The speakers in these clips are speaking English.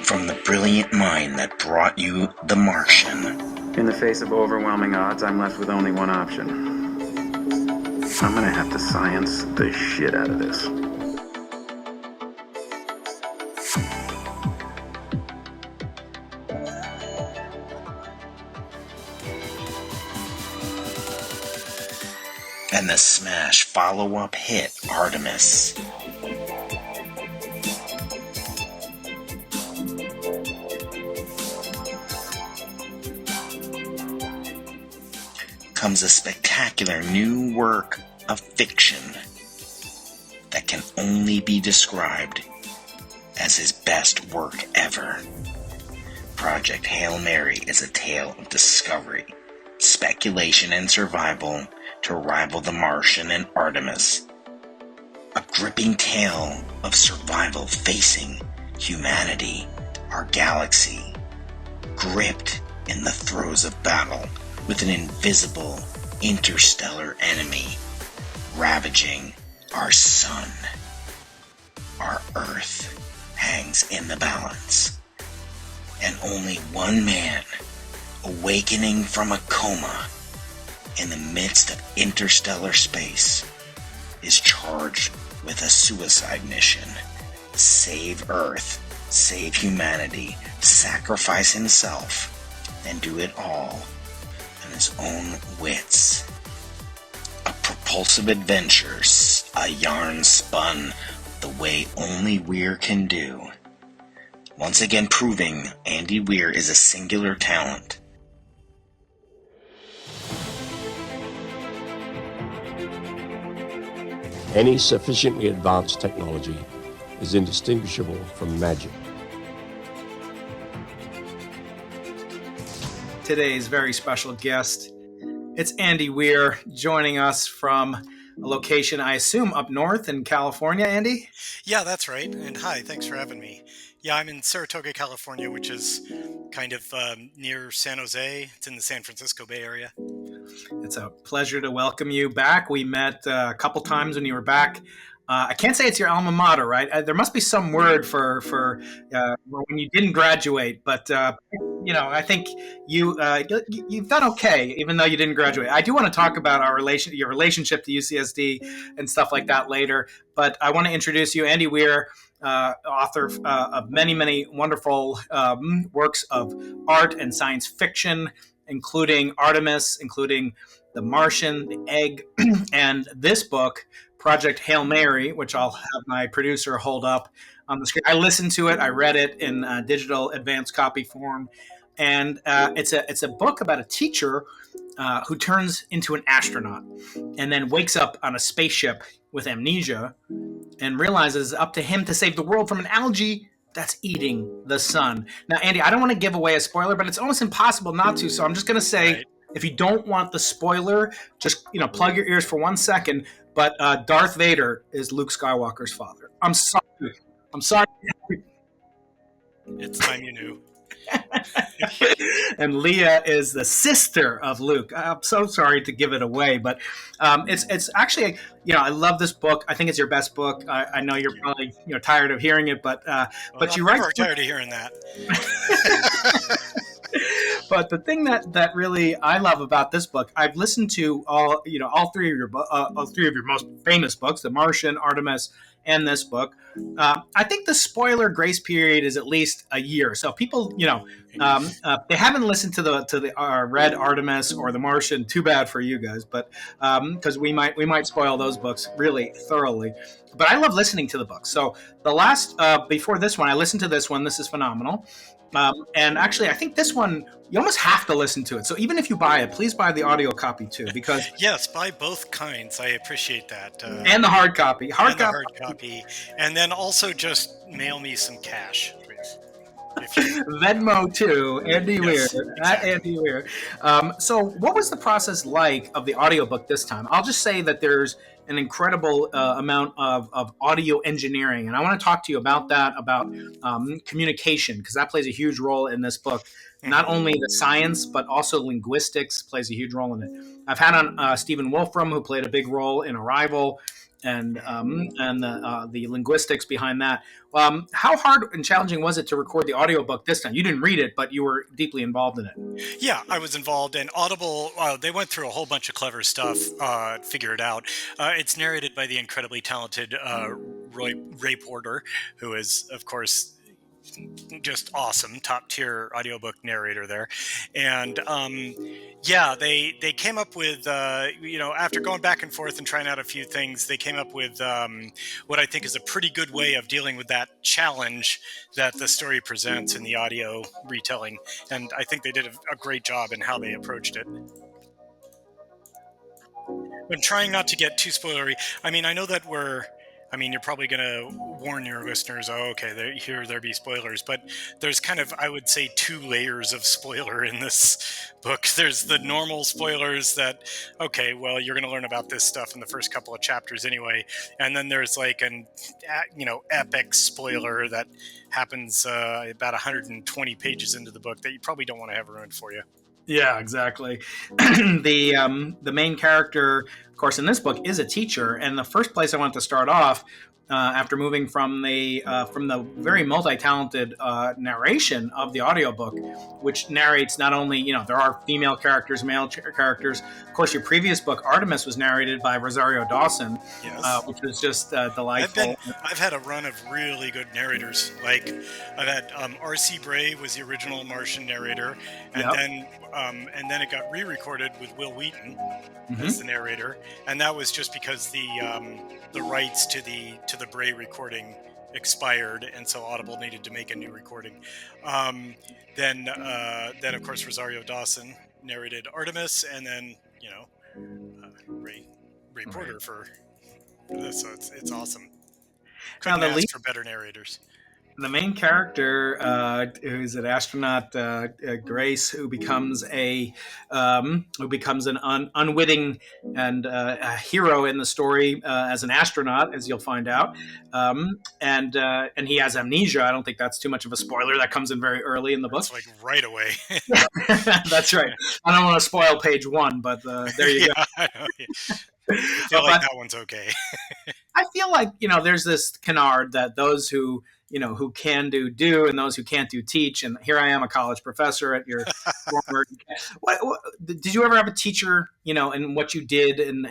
From the brilliant mind that brought you The Martian. In the face of overwhelming odds, I'm left with only one option. I'm gonna have to science the shit out of this. And the smash follow-up hit, Artemis. Comes a spectacular new work of fiction that can only be described as his best work ever. Project Hail Mary is a tale of discovery, speculation, and survival to rival The Martian and Artemis. A gripping tale of survival facing humanity, our galaxy, gripped in the throes of battle with an invisible interstellar enemy ravaging our sun. Our Earth hangs in the balance, and only one man, awakening from a coma in the midst of interstellar space, is charged with a suicide mission. Save Earth, save humanity, sacrifice himself, and do it all on his own wits. A propulsive adventure, a yarn spun the way only Weir can do. Once again proving Andy Weir is a singular talent. Any sufficiently advanced technology is indistinguishable from magic. Today's very special guest, it's Andy Weir, joining us from a location, I assume, up north in California, Andy? Yeah, that's right. And hi, thanks for having me. Yeah, I'm in Saratoga, California, which is kind of near San Jose. It's in the San Francisco Bay Area. It's a pleasure to welcome you back. We met a couple times when you were back. I can't say it's your alma mater, right? There must be some word for when you didn't graduate, but I think you've done okay, even though you didn't graduate. I do want to talk about your relationship to UCSD and stuff like that later, but I want to introduce you, Andy Weir, author of many, many wonderful works of art and science fiction, including Artemis, including The Martian, The Egg, and this book, Project Hail Mary, which I'll have my producer hold up on the screen. I listened to it. I read it in digital advanced copy form. And it's a book about a teacher who turns into an astronaut and then wakes up on a spaceship with amnesia and realizes it's up to him to save the world from an algae that's eating the sun. Now, Andy, I don't want to give away a spoiler, but it's almost impossible not to. So I'm just going to say, right, if you don't want the spoiler, just plug your ears for 1 second. But Darth Vader is Luke Skywalker's father. I'm sorry. It's time you knew. And Leia is the sister of Luke. I'm so sorry to give it away, but it's actually, I love this book. I think it's your best book. I know you're probably tired of hearing it, but you write. I'm never tired of hearing that. But the thing that really I love about this book, I've listened to all three of your most famous books, The Martian, Artemis, and this book. I think the spoiler grace period is at least a year. So people, they haven't listened to the read Artemis or The Martian. Too bad for you guys, but because we might spoil those books really thoroughly. But I love listening to the books. So the last before this one, I listened to this one. This is phenomenal. And actually, I think this one, you almost have to listen to it. So even if you buy it, please buy the audio copy too, because yes, buy both kinds. I appreciate that. And the hard copy. Hard copy. And then also just mail me some cash, please. Venmo too, Andy Weir. Exactly. Andy Weir. So what was the process like of the audiobook this time? I'll just say that there's an incredible amount of audio engineering, and I want to talk to you about that, about communication, because that plays a huge role in this book. Not only the science, but also linguistics plays a huge role in it. I've had on Stephen Wolfram, who played a big role in Arrival, the linguistics behind that. How hard and challenging was it to record the audiobook this time? You didn't read it, but you were deeply involved in it. Yeah, I was involved in Audible. They went through a whole bunch of clever stuff, figure it out. It's narrated by the incredibly talented Ray Porter, who is, of course, just awesome, top tier audiobook narrator there. And yeah, they came up with, after going back and forth and trying out a few things, they came up with what I think is a pretty good way of dealing with that challenge that the story presents in the audio retelling. And I think they did a great job in how they approached it. I'm trying not to get too spoilery. I mean, I know that you're probably going to warn your listeners, there be spoilers, but there's kind of, I would say, 2 layers of spoiler in this book. There's the normal spoilers that, you're going to learn about this stuff in the first couple of chapters anyway. And then there's like an, epic spoiler that happens about 120 pages into the book that you probably don't want to have ruined for you. Yeah, exactly. The main character, of course, in this book is a teacher, and the first place I want to start off, after moving from the very multi-talented narration of the audiobook, which narrates not only, there are female characters, male characters. Of course, your previous book, Artemis, was narrated by Rosario Dawson, yes. Which was just delightful. I've had a run of really good narrators. Like, I've had R.C. Bray was the original Martian narrator, and then it got re-recorded with Will Wheaton as the narrator, and that was just because the rights to the Bray recording expired, and so Audible needed to make a new recording. Then of course Rosario Dawson narrated Artemis, and then Ray Porter for this. So it's awesome. Couldn't ask for better narrators. The main character, who's an astronaut, Grace, who becomes an unwitting and a hero in the story as an astronaut, as you'll find out, and he has amnesia. I don't think that's too much of a spoiler. That comes in very early in the book. It's like right away. That's right. I don't want to spoil page 1, but there you go. I know, yeah. I feel like that one's okay. I feel like there's this canard that those who can do, and those who can't do teach. And here I am, a college professor at your former. What did you ever have a teacher, in what you did and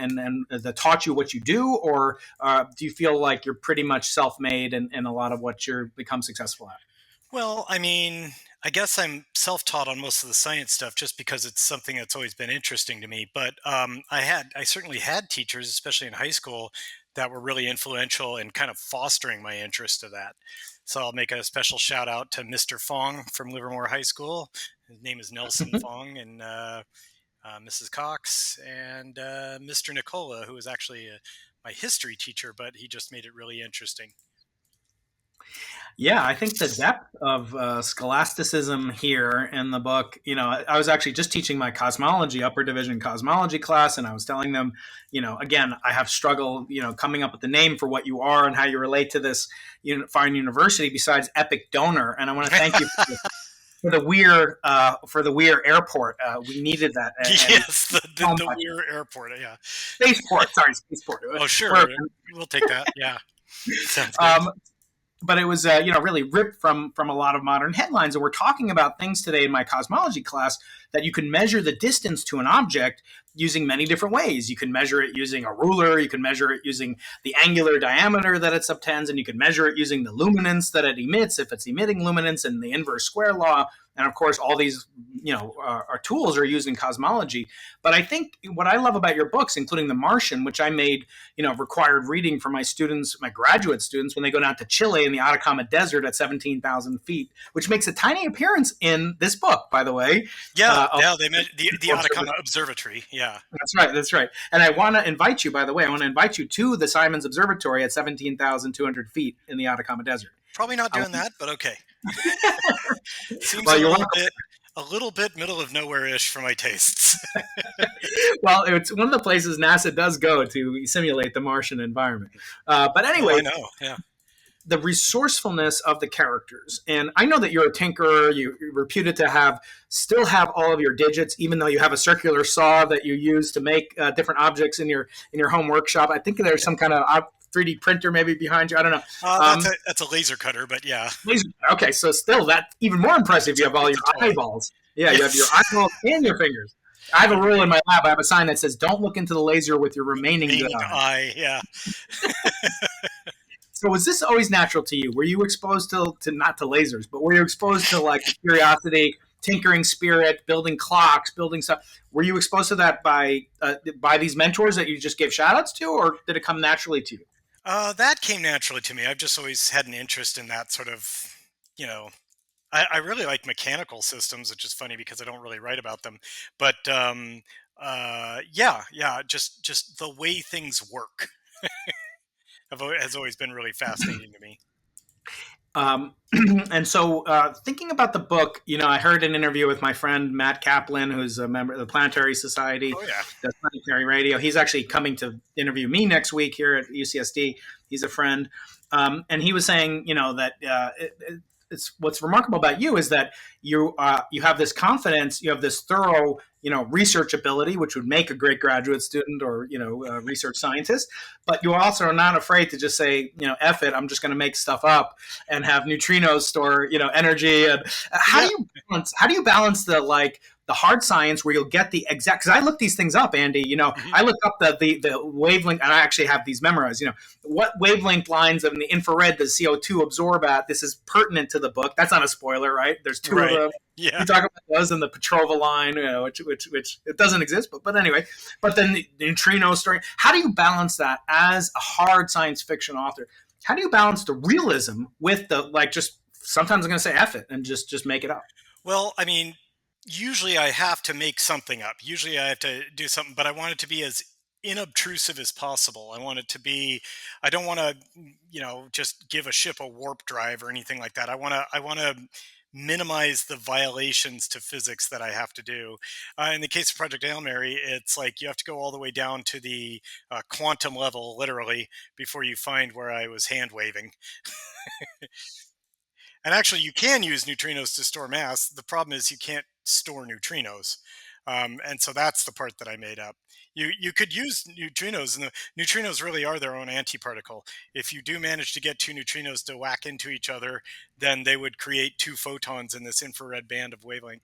that taught you what you do, or do you feel like you're pretty much self-made in a lot of what you're become successful at? Well, I mean, I guess I'm self-taught on most of the science stuff just because it's something that's always been interesting to me. But I certainly had teachers, especially in high school, that were really influential in kind of fostering my interest of that. So I'll make a special shout out to Mr. Fong from Livermore High School. His name is Nelson Fong, and Mrs. Cox, and Mr. Nicola, who was actually my history teacher, but he just made it really interesting. Yeah, I think the depth of scholasticism here in the book, I was actually just teaching my cosmology, upper division cosmology class, and I was telling them, again, I have struggled, coming up with the name for what you are and how you relate to this fine university besides Epic Donor. And I want to thank you for the Weir airport. We needed that. Yes, the Weir airport, yeah. Spaceport. Oh, sure. We'll take that, yeah. Sounds good. But it was, really ripped from a lot of modern headlines. And we're talking about things today in my cosmology class that you can measure the distance to an object using many different ways. You can measure it using a ruler. You can measure it using the angular diameter that it subtends. And you can measure it using the luminance that it emits, if it's emitting luminance, and the inverse square law. And of course, all these, our tools are used in cosmology. But I think what I love about your books, including The Martian, which I made, required reading for my students, my graduate students, when they go down to Chile in the Atacama Desert at 17,000 feet, which makes a tiny appearance in this book, by the way. Yeah, they made the Atacama Observatory. Yeah, that's right. And I want to invite you, by the way, to the Simons Observatory at 17,200 feet in the Atacama Desert. Probably not doing that, but okay. Seems a little bit middle of nowhere-ish for my tastes. Well, it's one of the places NASA does go to simulate the Martian environment. But anyway, I know, yeah. the resourcefulness of the characters. And I know that you're a tinkerer. You're reputed to still have all of your digits, even though you have a circular saw that you use to make different objects in your home workshop. I think there's some kind of 3D printer maybe behind you. I don't know. That's a laser cutter, but yeah. Okay, so still that even more impressive. You have all your eyeballs. Yeah, you have your eyeballs and your fingers. I have a rule in my lab. I have a sign that says, "Don't look into the laser with your remaining good eye." Yeah. So was this always natural to you? Were you exposed to not to lasers, but were you exposed to like curiosity, tinkering spirit, building clocks, building stuff? Were you exposed to that by these mentors that you just gave shout outs to, or did it come naturally to you? That came naturally to me. I've just always had an interest in that sort of, you know, I really like mechanical systems, which is funny because I don't really write about them. But yeah, just the way things work has always been really fascinating to me. And so thinking about the book, I heard an interview with my friend Matt Kaplan, who's a member of the Planetary Society, Oh yeah, the Planetary Radio. He's actually coming to interview me next week here at UCSD. He's a friend. And he was saying, that it's what's remarkable about you is that you have this confidence, you have this thorough, research ability, which would make a great graduate student or research scientist. But you also are not afraid to just say, F it, I'm just going to make stuff up and have neutrinos store, energy. And how do you balance the hard science where you'll get the exact, because I look these things up, Andy, I look up the wavelength, and I actually have these memorized, what wavelength lines of the infrared does CO2 absorb at? This is pertinent to the book. That's not a spoiler, right? There's two of them. Yeah. You talk about those and the Petrova line, which it doesn't exist, but anyway. But then the neutrino story. How do you balance that as a hard science fiction author? How do you balance the realism with the just sometimes I'm going to say F it and just make it up? Well, I mean, usually I have to make something up. Usually I have to do something, but I want it to be as inobtrusive as possible. I want it to be, I don't want to, just give a ship a warp drive or anything like that. I want to minimize the violations to physics that I have to do. In the case of Project Hail Mary, it's like you have to go all the way down to the quantum level, literally, before you find where I was hand waving. And actually, you can use neutrinos to store mass. The problem is you can't store neutrinos. And so that's the part that I made up. You could use neutrinos, and the neutrinos really are their own antiparticle. If you do manage to get two neutrinos to whack into each other, then they would create two photons in this infrared band of wavelength.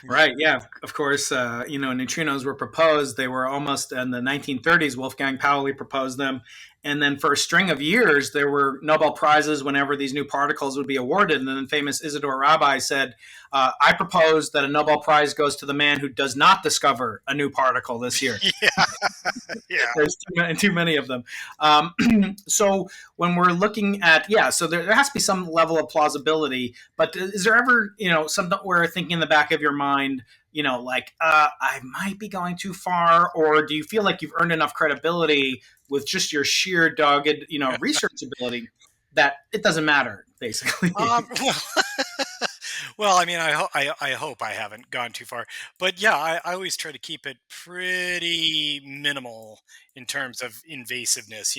Right. Yeah. Of course, neutrinos were proposed. They were almost in the 1930s. Wolfgang Pauli proposed them. And then for a string of years, there were Nobel Prizes whenever these new particles would be awarded. And then the famous Isidore Rabi said, I propose that a Nobel Prize goes to the man who does not discover a new particle this year. Yeah. Yeah. There's too many of them. So when we're looking at, so there has to be some level of plausibility. But is there ever, something where thinking in the back of your mind, I might be going too far? Or do you feel like you've earned enough credibility with just your sheer dogged, research ability that it doesn't matter, basically? Well, I mean, I hope I haven't gone too far, but yeah, I always try to keep it pretty minimal in terms of invasiveness,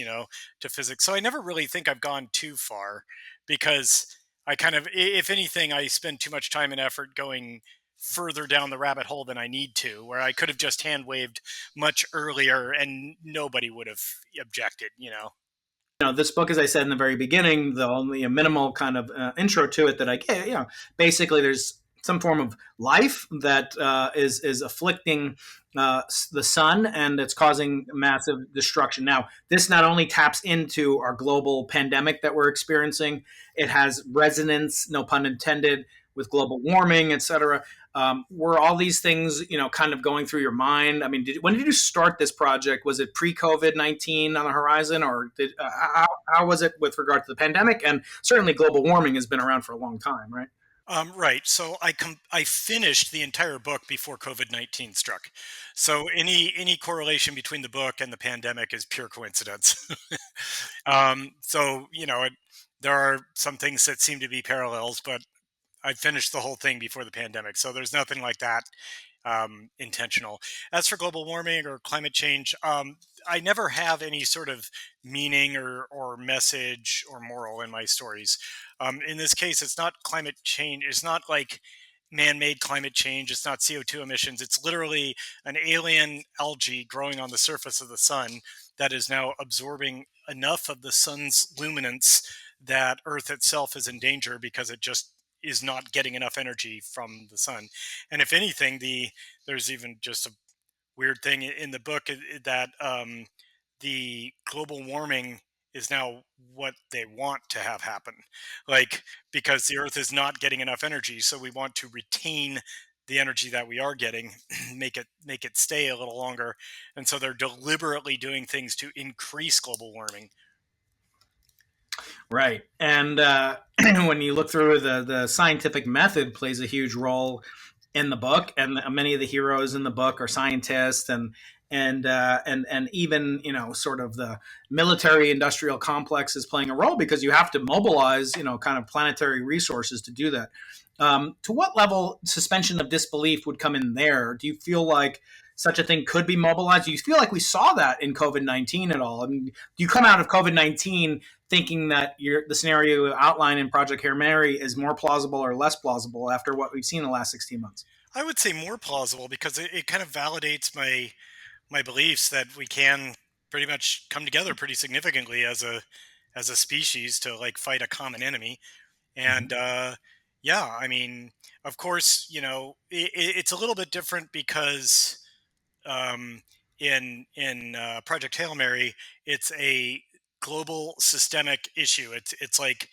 to physics. So I never really think I've gone too far because I kind of, if anything, I spend too much time and effort going further down the rabbit hole than I need to, where I could have just hand waved much earlier and nobody would have objected, This book, as I said in the very beginning, the only a minimal kind of intro to it that I get, basically there's some form of life that is afflicting the sun, and it's causing massive destruction. Now, this not only taps into our global pandemic that we're experiencing, it has resonance, no pun intended, with global warming, et cetera. Were all these things, kind of going through your mind? I mean, when did you start this project? Was it pre-COVID-19 on the horizon, or how was it with regard to the pandemic? And certainly global warming has been around for a long time, right? Right. So I finished the entire book before COVID-19 struck. So any correlation between the book and the pandemic is pure coincidence. There are some things that seem to be parallels, but I finished the whole thing before the pandemic. So there's nothing like that intentional. As for global warming or climate change, I never have any sort of meaning or message or moral in my stories. In this case, it's not climate change. It's not like man-made climate change. It's not CO2 emissions. It's literally an alien algae growing on the surface of the sun that is now absorbing enough of the sun's luminance that Earth itself is in danger because it just is not getting enough energy from the sun. And if anything, there's even just a weird thing in the book that the global warming is now what they want to have happen, like because the Earth is not getting enough energy, so we want to retain the energy that we are getting, make it stay a little longer, and so they're deliberately doing things to increase global warming. Right. And when you look through the scientific method plays a huge role in the book, and many of the heroes in the book are scientists, and even sort of the military industrial complex is playing a role because you have to mobilize kind of planetary resources to do that. To what level suspension of disbelief would come in there? Do you feel like such a thing could be mobilized? Do you feel like we saw that in COVID-19 at all? I mean, do you come out of COVID-19 thinking that the scenario outlined in Project Hail Mary is more plausible or less plausible after what we've seen in the last 16 months? I would say more plausible because it kind of validates my beliefs that we can pretty much come together pretty significantly as a species to like fight a common enemy. And yeah, I mean, of course, it's a little bit different because um, in Project Hail Mary, it's a global systemic issue. It's like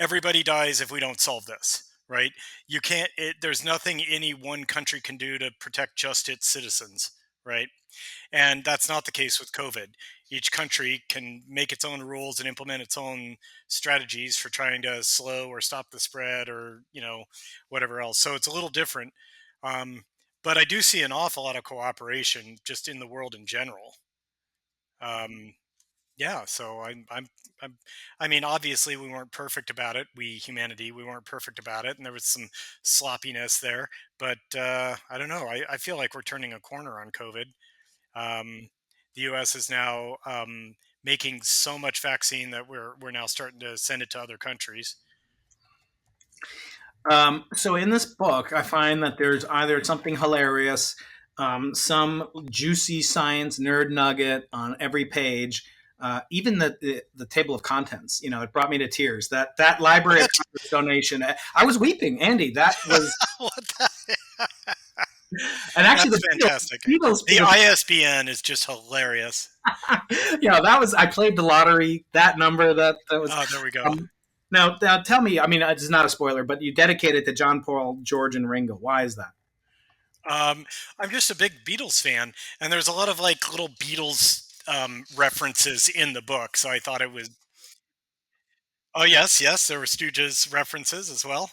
everybody dies if we don't solve this, right? You can't. There's nothing any one country can do to protect just its citizens, right? And that's not the case with COVID. Each country can make its own rules and implement its own strategies for trying to slow or stop the spread or, whatever else. So it's a little different. Um, but I do see an awful lot of cooperation just in the world in general. Um, yeah, so I'm, I mean, obviously we weren't perfect about it. Humanity, we weren't perfect about it, and there was some sloppiness there. But I don't know. I feel like we're turning a corner on COVID. Um, the U.S. is now making so much vaccine that we're now starting to send it to other countries. So in this book, I find that there's either something hilarious, some juicy science nerd nugget on every page. Even the table of contents, it brought me to tears. That Library of Congress donation, I was weeping, Andy. That was, What the and actually That's the fantastic. Beatles, The ISBN is just hilarious. that was. I played the lottery. That number, that was. Oh, there we go. Now, tell me. I mean, it's not a spoiler, but you dedicated to John, Paul, George, and Ringo. Why is that? I'm just a big Beatles fan, and there's a lot of like little Beatles references in the book, so I thought it was. Oh yes, yes, there were Stooges references as well.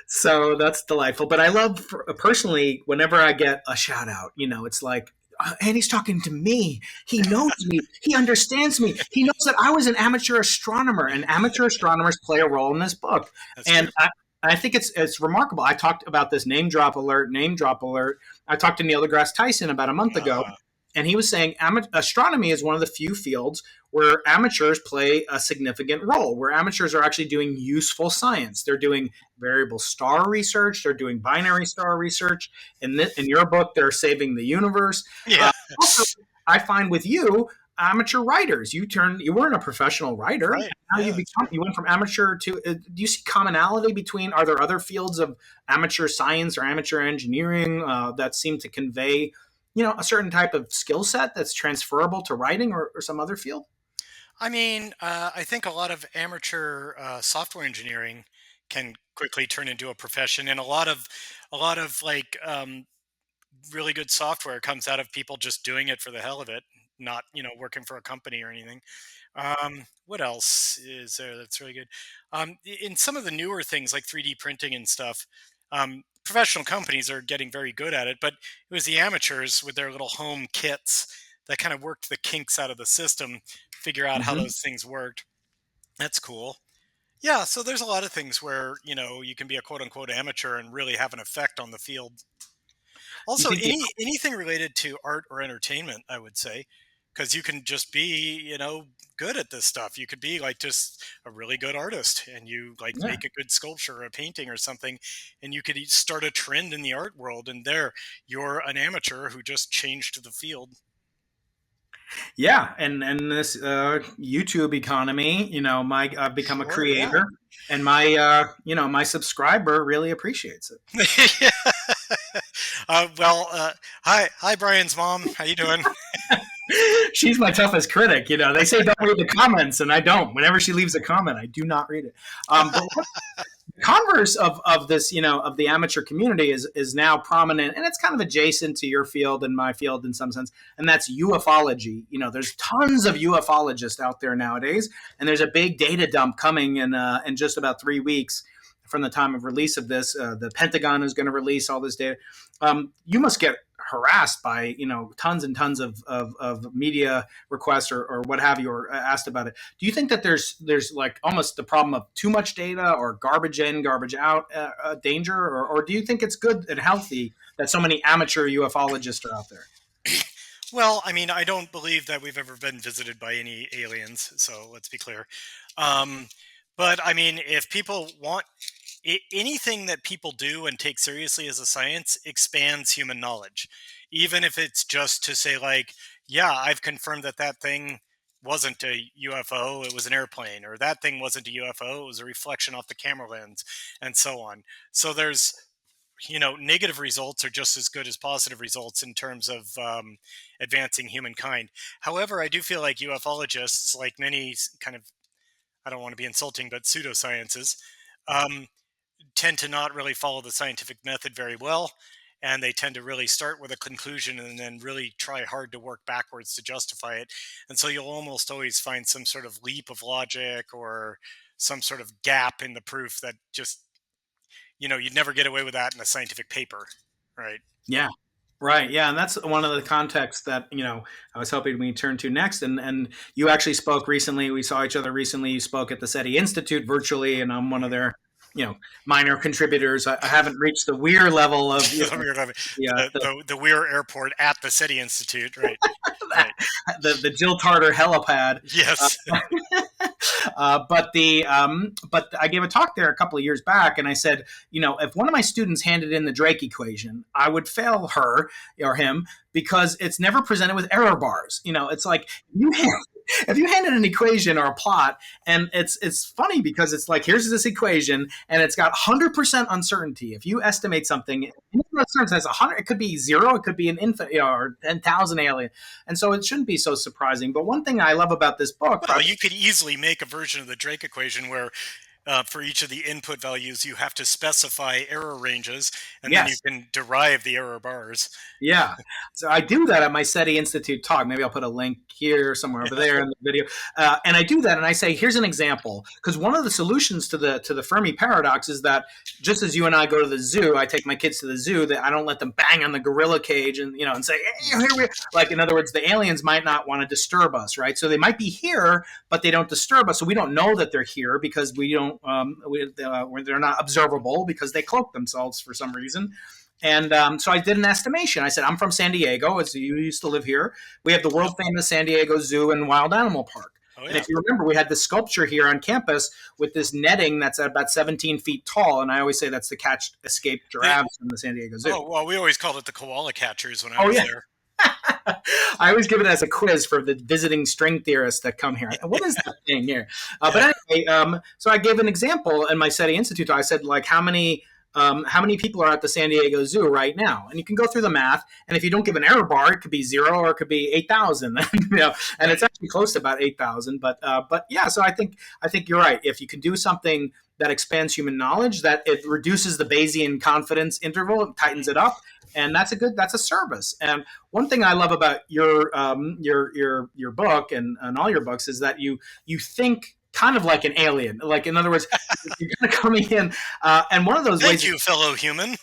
So that's delightful. But I love personally whenever I get a shout out, it's like, and he's talking to me. He knows me. He understands me. He knows that I was an amateur astronomer, and amateur astronomers play a role in this book. That's And true. I think it's remarkable. I talked about this name drop alert, name drop alert. I talked to Neil deGrasse Tyson about a month ago, Uh, and he was saying astronomy is one of the few fields where amateurs play a significant role, where amateurs are actually doing useful science. They're doing variable star research, they're doing binary star research. In your book, they're saving the universe. yeah. Also, I find with you, amateur writers, you weren't a professional writer. Right. Now Yeah, that's you went from amateur to. Do you see commonality between? Are there other fields of amateur science or amateur engineering that seem to convey, a certain type of skill set that's transferable to writing or some other field? I mean, I think a lot of amateur software engineering can quickly turn into a profession, and a lot of like really good software comes out of people just doing it for the hell of it, not working for a company or anything. What else is there that's really good? In some of the newer things like 3D printing and stuff, professional companies are getting very good at it, but it was the amateurs with their little home kits that kind of worked the kinks out of the system, figure out how Mhm. those things worked. That's cool. Yeah, so there's a lot of things where you can be a quote unquote amateur and really have an effect on the field. Also, think anything related to art or entertainment, I would say, because you can just be, good at this stuff. You could be like just a really good artist, and you like yeah. make a good sculpture or a painting or something, and you could start a trend in the art world. And there, you're an amateur who just changed the field. Yeah, and this YouTube economy, I've become a Sure, yeah. creator, and my subscriber really appreciates it. Hi, Brian's mom. How you doing? She's my toughest critic. They say don't read the comments, and I don't. Whenever she leaves a comment, I do not read it. But the converse of this, of the amateur community is now prominent, and it's kind of adjacent to your field and my field in some sense, and that's ufology. There's tons of ufologists out there nowadays, and there's a big data dump coming in just about 3 weeks from the time of release of this. The Pentagon is going to release all this data. You must get harassed by tons and tons of media requests or what have you, or asked about it. Do you think that there's like almost the problem of too much data or garbage in, garbage out danger, or do you think it's good and healthy that so many amateur ufologists are out there? Well, I mean, I don't believe that we've ever been visited by any aliens, so let's be clear. But I mean, if people want anything that people do and take seriously as a science expands human knowledge, even if it's just to say like, yeah, I've confirmed that thing wasn't a UFO, it was an airplane, or that thing wasn't a UFO, it was a reflection off the camera lens, and so on. So there's, negative results are just as good as positive results in terms of advancing humankind. However, I do feel like ufologists, like many kind of, I don't want to be insulting, but pseudosciences, tend to not really follow the scientific method very well, and they tend to really start with a conclusion and then really try hard to work backwards to justify it. And so you'll almost always find some sort of leap of logic or some sort of gap in the proof that just, you'd never get away with that in a scientific paper, right? Yeah. Right. Yeah. And that's one of the contexts that, I was hoping we turn to next. And you actually spoke recently. We saw each other recently. You spoke at the SETI Institute virtually, and I'm one of their, minor contributors. I haven't reached the Weir level of the Weir airport at the SETI Institute, right? Right. the Jill Tarter helipad. Yes. But I gave a talk there a couple of years back, and I said, if one of my students handed in the Drake equation, I would fail her or him because it's never presented with error bars. It's like if you hand in an equation or a plot, and it's funny because it's like, here's this equation, and it's got 100% uncertainty. If you estimate something, it could be zero, it could be an infinite, or 10,000 alien, and so it shouldn't be so surprising. But one thing I love about this book, you could easily make a version of the Drake equation where for each of the input values, you have to specify error ranges, and then you can derive the error bars. Yeah. So I do that at my SETI Institute talk. Maybe I'll put a link here, somewhere over there in the video. And I do that, and I say, here's an example. Because one of the solutions to the Fermi paradox is that just as you and I go to the zoo, I take my kids to the zoo, that I don't let them bang on the gorilla cage and say, hey, here we are. Like, in other words, the aliens might not want to disturb us, right? So they might be here, but they don't disturb us. So we don't know that they're here because we don't they're not observable because they cloak themselves for some reason. And so I did an estimation. I said, I'm from San Diego. As you used to live here. We have the world famous San Diego Zoo and Wild Animal Park. Oh, yeah. And if you remember, we had this sculpture here on campus with this netting that's about 17 feet tall. And I always say that's to catch escaped giraffes from the San Diego Zoo. Oh, well, we always called it the koala catchers when I was there. I always give it as a quiz for the visiting string theorists that come here. What is that thing here? But anyway, so I gave an example in my SETI Institute. I said, like, how many people are at the San Diego Zoo right now? And you can go through the math. And if you don't give an error bar, it could be 0 or it could be 8,000. And it's actually close to about 8,000. But yeah, so I think you're right. If you can do something that expands human knowledge, that it reduces the Bayesian confidence interval, it tightens it up. And that's a service. And one thing I love about your book and all your books is that you think kind of like an alien. Like, in other words, you're kind of coming in, and one of those ways. Thank you, fellow human.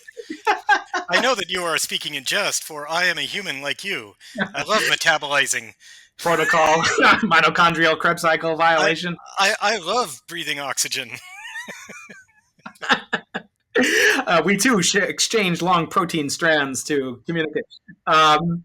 I know that you are speaking in jest, for I am a human like you. I love metabolizing. Protocol, mitochondrial Krebs cycle violation. I love breathing oxygen. We too exchange long protein strands to communicate. Um,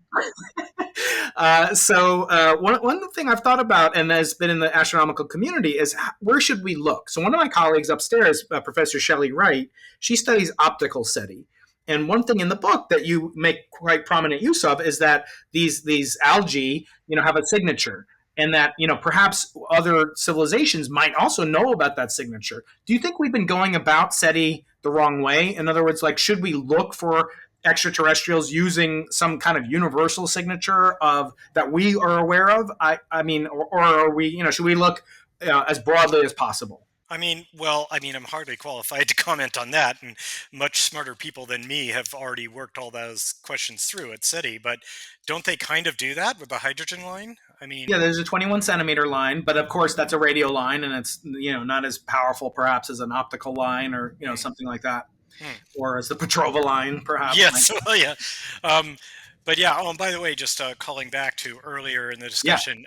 one thing I've thought about and has been in the astronomical community is where should we look? So one of my colleagues upstairs, Professor Shelley Wright, she studies optical SETI. And one thing in the book that you make quite prominent use of is that these algae, have a signature, and that perhaps other civilizations might also know about that signature. Do you think we've been going about SETI the wrong way? In other words, like, should we look for extraterrestrials using some kind of universal signature of that we are aware of? I mean, or are we, should we look as broadly as possible? I'm hardly qualified to comment on that, and much smarter people than me have already worked all those questions through at SETI. But don't they kind of do that with the hydrogen line? Yeah, there's a 21 centimeter line, but of course that's a radio line, and it's not as powerful perhaps as an optical line or something like that, or as the Petrova line, perhaps. Yes, well, yeah. But yeah. Oh, and by the way, just calling back to earlier in the discussion,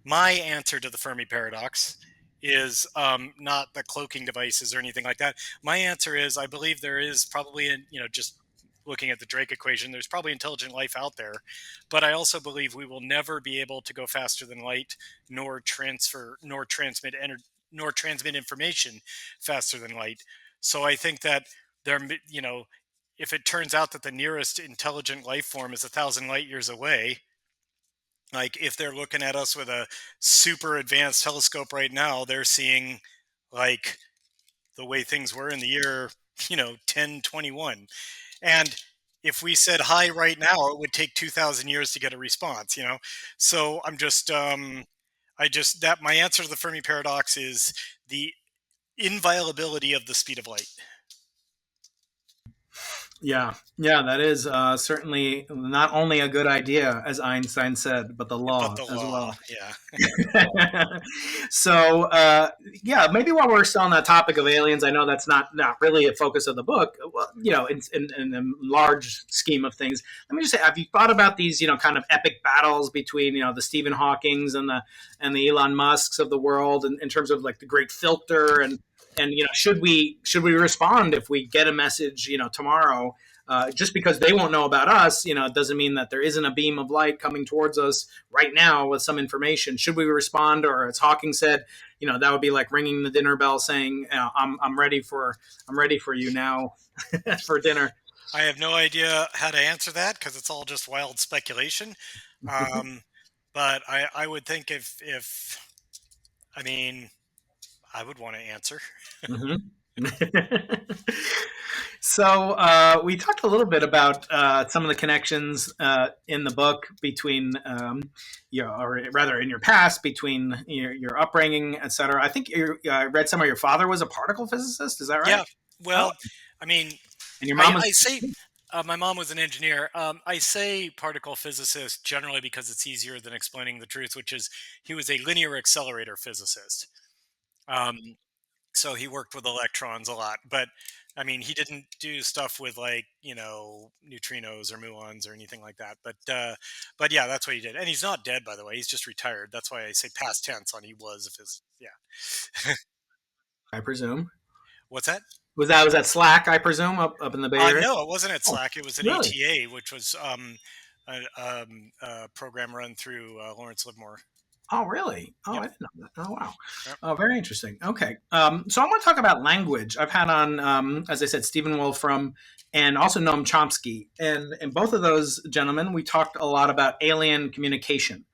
my answer to the Fermi paradox is not the cloaking devices or anything like that. My answer is I believe there is probably, just looking at the Drake equation, there's probably intelligent life out there, but I also believe we will never be able to go faster than light, nor transmit information faster than light. So I think that there, if it turns out that the nearest intelligent life form is 1,000 light years away, like if they're looking at us with a super advanced telescope right now, they're seeing like the way things were in the year, 1021. And if we said hi right now, it would take 2,000 years to get a response, So I'm just, that my answer to the Fermi paradox is the inviolability of the speed of light. Yeah, that is certainly not only a good idea, as Einstein said, but the law as well. Yeah. So, maybe while we're still on that topic of aliens, I know that's not really a focus of the book, in the large scheme of things. Let me just say, have you thought about these, kind of epic battles between, the Stephen Hawkings and the Elon Musks of the world in terms of like the great filter and should we respond if we get a message tomorrow, just because they won't know about us, it doesn't mean that there isn't a beam of light coming towards us right now with some information. Should we respond, or as Hawking said, that would be like ringing the dinner bell saying, I'm ready for you now for dinner. I have no idea how to answer that because it's all just wild speculation. But I would think if I would want to answer. So we talked a little bit about some of the connections in the book between, or rather in your past, between your upbringing, etc. I think I read somewhere your father was a particle physicist. Is that right? Yeah. Well, and your mom was. I say my mom was an engineer. I say particle physicist generally because it's easier than explaining the truth, which is he was a linear accelerator physicist. So he worked with electrons a lot, but he didn't do stuff with like, neutrinos or muons or anything like that. But yeah, that's what he did. And he's not dead, by the way. He's just retired. That's why I say past tense on he was of his. Yeah. I presume. What's that? Was that SLAC? I presume up in the Bay Area. No, it wasn't at SLAC. It was at really? ETA, which was a program run through Lawrence Livermore. Oh, really? Oh, yep. I didn't know that. Oh, wow. Yep. Oh, very interesting. Okay. So I want to talk about language. I've had on, as I said, Stephen Wolfram and also Noam Chomsky. And both of those gentlemen, we talked a lot about alien communication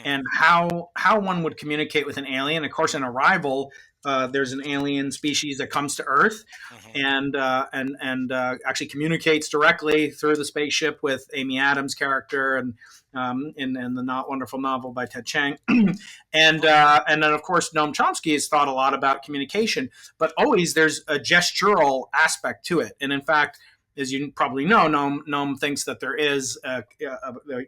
and how one would communicate with an alien. Of course, in Arrival, there's an alien species that comes to Earth and actually communicates directly through the spaceship with Amy Adams' character and in the Not Wonderful Novel by Ted Chiang. and then, of course, Noam Chomsky has thought a lot about communication, but always there's a gestural aspect to it. And in fact, as you probably know, Noam thinks that there is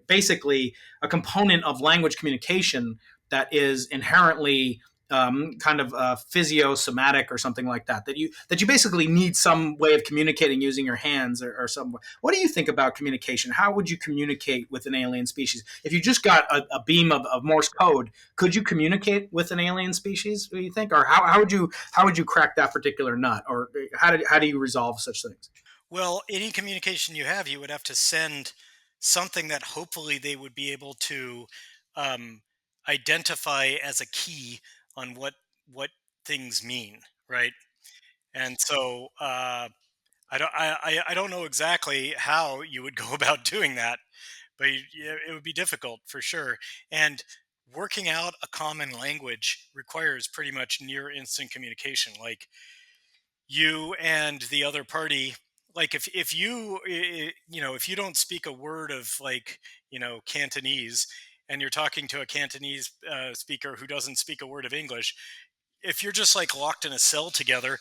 basically a component of language communication that is inherently kind of physiosomatic or something like that. That you basically need some way of communicating using your hands or some. What do you think about communication? How would you communicate with an alien species if you just got a beam of Morse code? Could you communicate with an alien species? Do you think, or how would you crack that particular nut, or how do you resolve such things? Well, any communication you have, you would have to send something that hopefully they would be able to um, identify as a key on what things mean, right? And so I don't know exactly how you would go about doing that, but yeah, it would be difficult for sure. And working out a common language requires pretty much near instant communication. Like you and the other party, like if you if you don't speak a word of like Cantonese, and you're talking to a Cantonese speaker who doesn't speak a word of English, if you're just like locked in a cell together,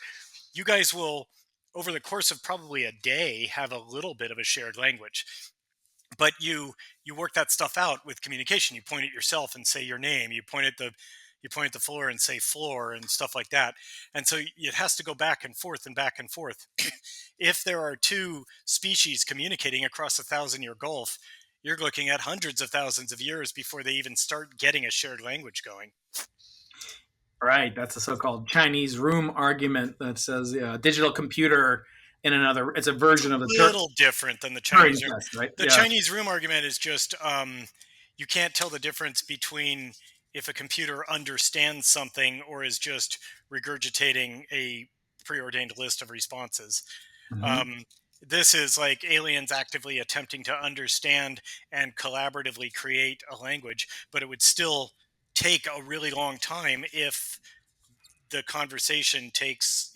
you guys will, over the course of probably a day, have a little bit of a shared language. But you work that stuff out with communication. You point at yourself and say your name. You point at the floor and say floor and stuff like that. And so it has to go back and forth and back and forth. If there are two species communicating across a 1,000-year gulf, you're looking at hundreds of thousands of years before they even start getting a shared language going. Right, that's a so-called Chinese room argument that says digital computer in another. It's a version of the Little different than the Turing Chinese room. test, right? The Yeah. Chinese room argument is just you can't tell the difference between if a computer understands something or is just regurgitating a preordained list of responses. Um, this is like aliens actively attempting to understand and collaboratively create a language, but it would still take a really long time if the conversation takes,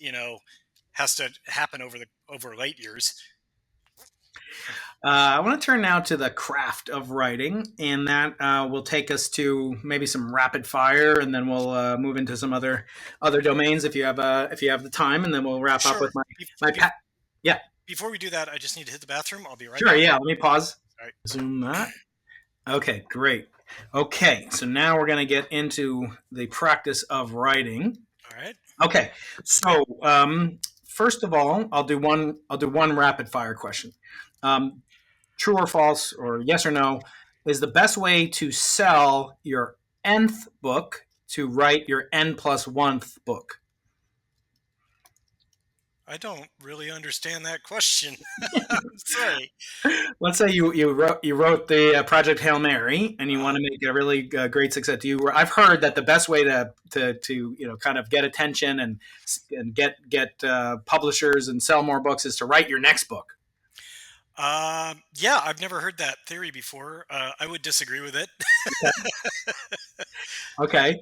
has to happen over light years. I want to turn now to the craft of writing, and that will take us to maybe some rapid fire, and then we'll move into some other domains if you have the time, and then we'll wrap up with my yeah. Before we do that, I just need to hit the bathroom. I'll be right Sure, back. yeah. Let me pause. All right. Zoom that. Okay, great. Okay, so now we're going to get into the practice of writing. All right. Okay, so first of all, I'll do one rapid fire question. True or false, or yes or no, is the best way to sell your nth book to write your n+1th book? I don't really understand that question. Sorry. Let's say you wrote the Project Hail Mary, and you want to make a really great success. I've heard that the best way to kind of get attention and get publishers and sell more books is to write your next book. Yeah, I've never heard that theory before. I would disagree with it. Okay.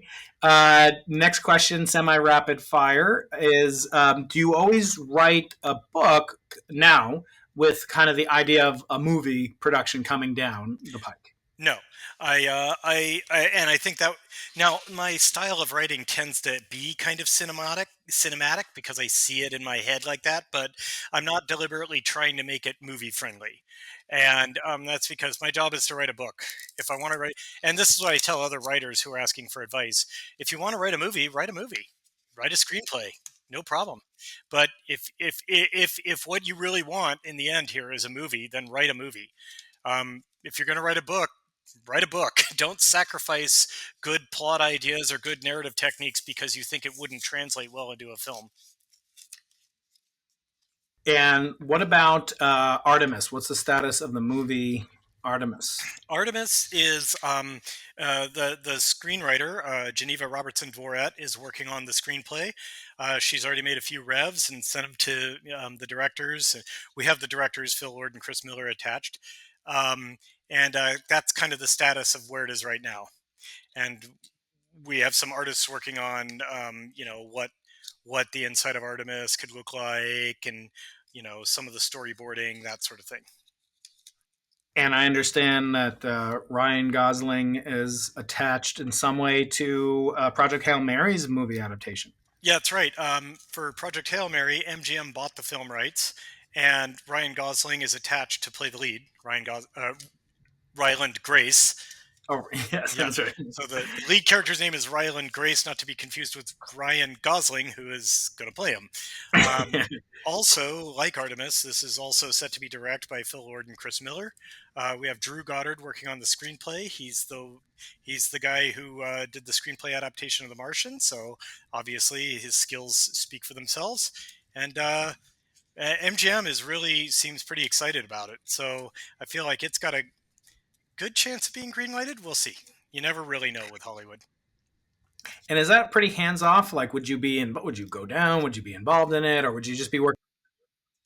Next question, semi-rapid fire, is do you always write a book now with kind of the idea of a movie production coming down the pike? No, and I think that now my style of writing tends to be kind of cinematic because I see it in my head like that, but I'm not deliberately trying to make it movie friendly. And that's because my job is to write a book. If I want to write, and this is what I tell other writers who are asking for advice: if you want to write a movie, write a screenplay, no problem. But if what you really want in the end here is a movie, then write a movie. If you're going to write a book, write a book. Don't sacrifice good plot ideas or good narrative techniques because you think it wouldn't translate well into a film. And what about Artemis? What's the status of the movie Artemis? Artemis is the screenwriter, Geneva Robertson Dvoret, is working on the screenplay. She's already made a few revs and sent them to the directors. We have the directors, Phil Lord and Chris Miller, attached. And that's kind of the status of where it is right now. And we have some artists working on, what the inside of Artemis could look like, and some of the storyboarding, that sort of thing. And I understand that Ryan Gosling is attached in some way to Project Hail Mary's movie adaptation. Yeah, that's right. For Project Hail Mary, MGM bought the film rights, and Ryan Gosling is attached to play the lead. Ryland Grace Oh, yes, Yeah. that's right. So the lead character's name is Ryland Grace, not to be confused with Ryan Gosling, who is going to play him. Also, like Artemis, this is also set to be directed by Phil Lord and Chris Miller. We have Drew Goddard working on the screenplay. He's the guy who did the screenplay adaptation of The Martian, so obviously his skills speak for themselves. And MGM seems pretty excited about it. So I feel like it's got a good chance of being greenlighted. We'll see. You never really know with Hollywood. And is that pretty hands off? Like, would you go down? Would you be involved in it, or would you just be working?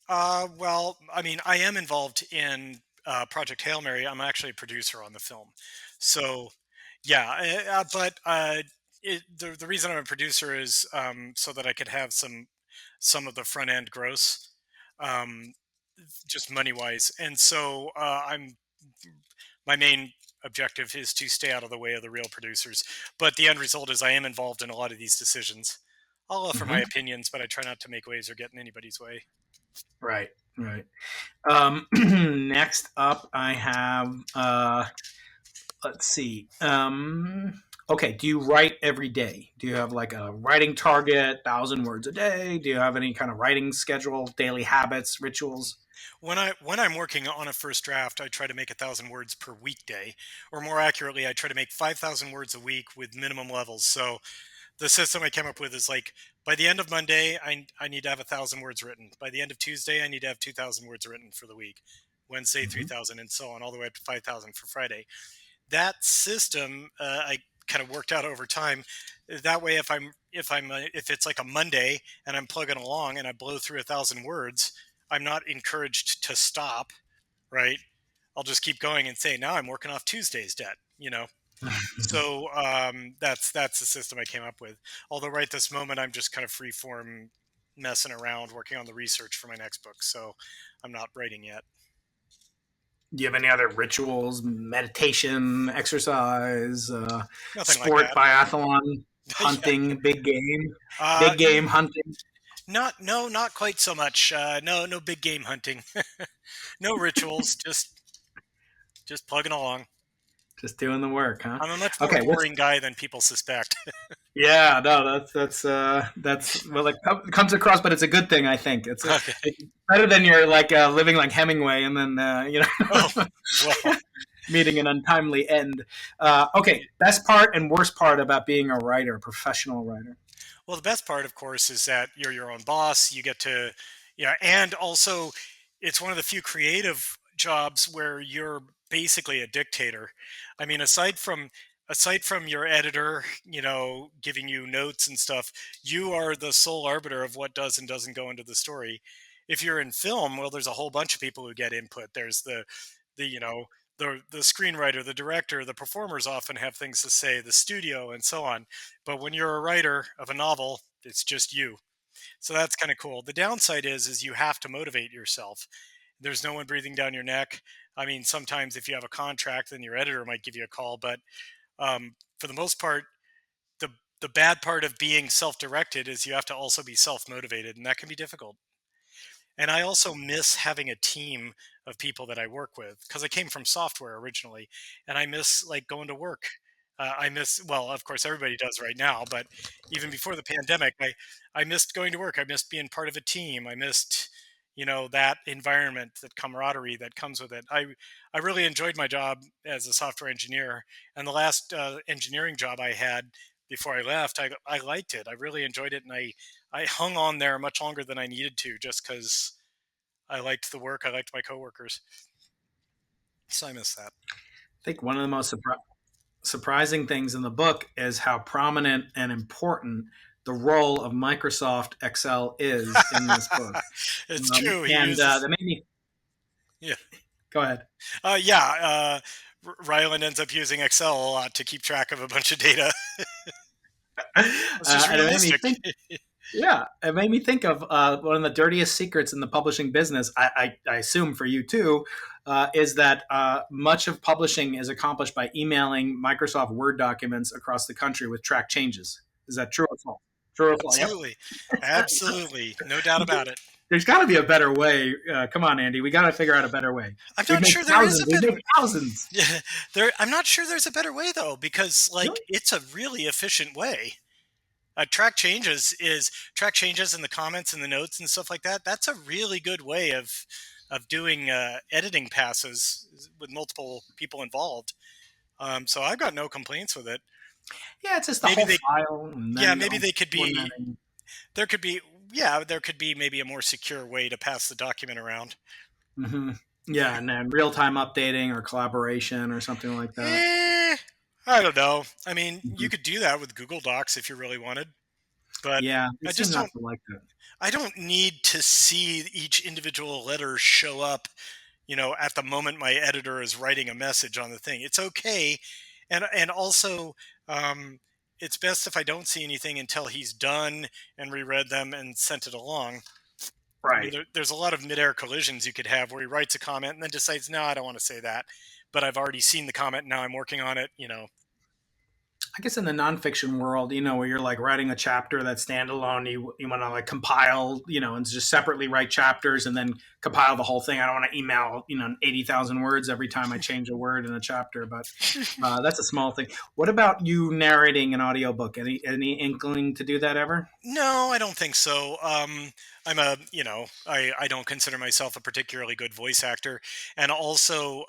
Well, I mean, I am involved in Project Hail Mary. I'm actually a producer on the film, so yeah. The reason I'm a producer is so that I could have some of the front end gross, um, just money wise, and so I'm my main objective is to stay out of the way of the real producers. But the end result is I am involved in a lot of these decisions. I'll offer my Mhm. opinions, but I try not to make waves or get in anybody's way. Right, right. Next up, I have. Let's see. Okay, do you write every day? Do you have like a writing target, 1,000 words a day? Do you have any kind of writing schedule, daily habits, rituals? When I'm working on a first draft, I try to make 1,000 words per weekday, or more accurately, I try to make 5,000 words a week with minimum levels. So the system I came up with is like by the end of Monday, I need to have 1,000 words written. By the end of Tuesday, I need to have 2,000 words written for the week. Wednesday, Mm-hmm. 3,000, and so on, all the way up to 5,000 for Friday. That system I kind of worked out over time. That way, if it's like a Monday and I'm plugging along and I blow through 1,000 words, I'm not encouraged to stop. Right? I'll just keep going and say, now I'm working off Tuesday's debt. So that's the system I came up with. Although right this moment I'm just kind of free form messing around working on the research for my next book. So I'm not writing yet. Do you have any other rituals, meditation, exercise, Nothing like sport, that. biathlon, Yeah. hunting, Uh, big game hunting? not quite so much. No big game hunting. No rituals. Just plugging along. Just doing the work, huh? I'm a much more Okay, boring guy than people suspect. yeah, no, that's well, it comes across, but it's a good thing. I think Okay. it's better than you're like living like Hemingway and then Oh, well, meeting an untimely end. Okay, best part and worst part about being a writer, a professional writer. well, the best part, of course, is that you're your own boss. You get to, yeah, and also it's one of the few creative jobs where you're basically a dictator. I mean, aside from your editor, giving you notes and stuff, you are the sole arbiter of what does and doesn't go into the story. If you're in film, well, there's a whole bunch of people who get input. There's the you know the screenwriter, the director, the performers often have things to say, the studio, and so on. But when you're a writer of a novel, it's just you. So that's kind of cool. The downside is you have to motivate yourself. There's no one breathing down your neck. I mean, sometimes if you have a contract, then your editor might give you a call. But for the most part, the the bad part of being self-directed is you have to also be self-motivated, and that can be difficult. And I also miss having a team of people that I work with because I came from software originally, and I miss like going to work. Well, of course, everybody does right now, but even before the pandemic, I missed going to work. I missed being part of a team. I missed, that environment, that camaraderie that comes with it. I really enjoyed my job as a software engineer, and the last engineering job I had before I left, I liked it. I really enjoyed it, and I hung on there much longer than I needed to just because I liked the work. I liked my coworkers. So I miss that. I think one of the most surprising things in the book is how prominent and important the role of Microsoft Excel is in this book. It's true. He And uses. that made me Yeah. go ahead. Yeah. Ryland ends up using Excel a lot to keep track of a bunch of data. It's just And it made me realistic. think. Yeah, it made me think of one of the dirtiest secrets in the publishing business. I assume for you too, is that much of publishing is accomplished by emailing Microsoft Word documents across the country with track changes. Is that true or false? True or false? Yep. Absolutely. Absolutely. No doubt about it. There's got to be a better way. Come on, Andy. We got to figure out a better way. I'm not sure there is a better way. Thousands. Yeah, I'm not sure there's a better way though, because like Really? it's a really efficient way. Track changes in the comments and the notes and stuff like that. That's a really good way of doing editing passes with multiple people involved. So I've got no complaints with it. Yeah, it's just the whole file. And then maybe they could be. There could be maybe a more secure way to pass the document around. Mm-hmm. Yeah, and then real-time updating or collaboration or something like that. I don't know. I mean, you could do that with Google Docs if you really wanted, but yeah, I just don't like that. I don't need to see each individual letter show up, at the moment my editor is writing a message on the thing. It's okay, and also it's best if I don't see anything until he's done and reread them and sent it along. Right. I mean, there's a lot of mid-air collisions you could have where he writes a comment and then decides, no, I don't want to say that, but I've already seen the comment. Now I'm working on it. I guess in the nonfiction world, where you're like writing a chapter that's standalone, you want to like compile, and just separately write chapters and then compile the whole thing. I don't want to email, 80,000 words every time I change a word in a chapter, but that's a small thing. What about you narrating an audiobook? Any inkling to do that ever? No, I don't think so. I'm I don't consider myself a particularly good voice actor. And also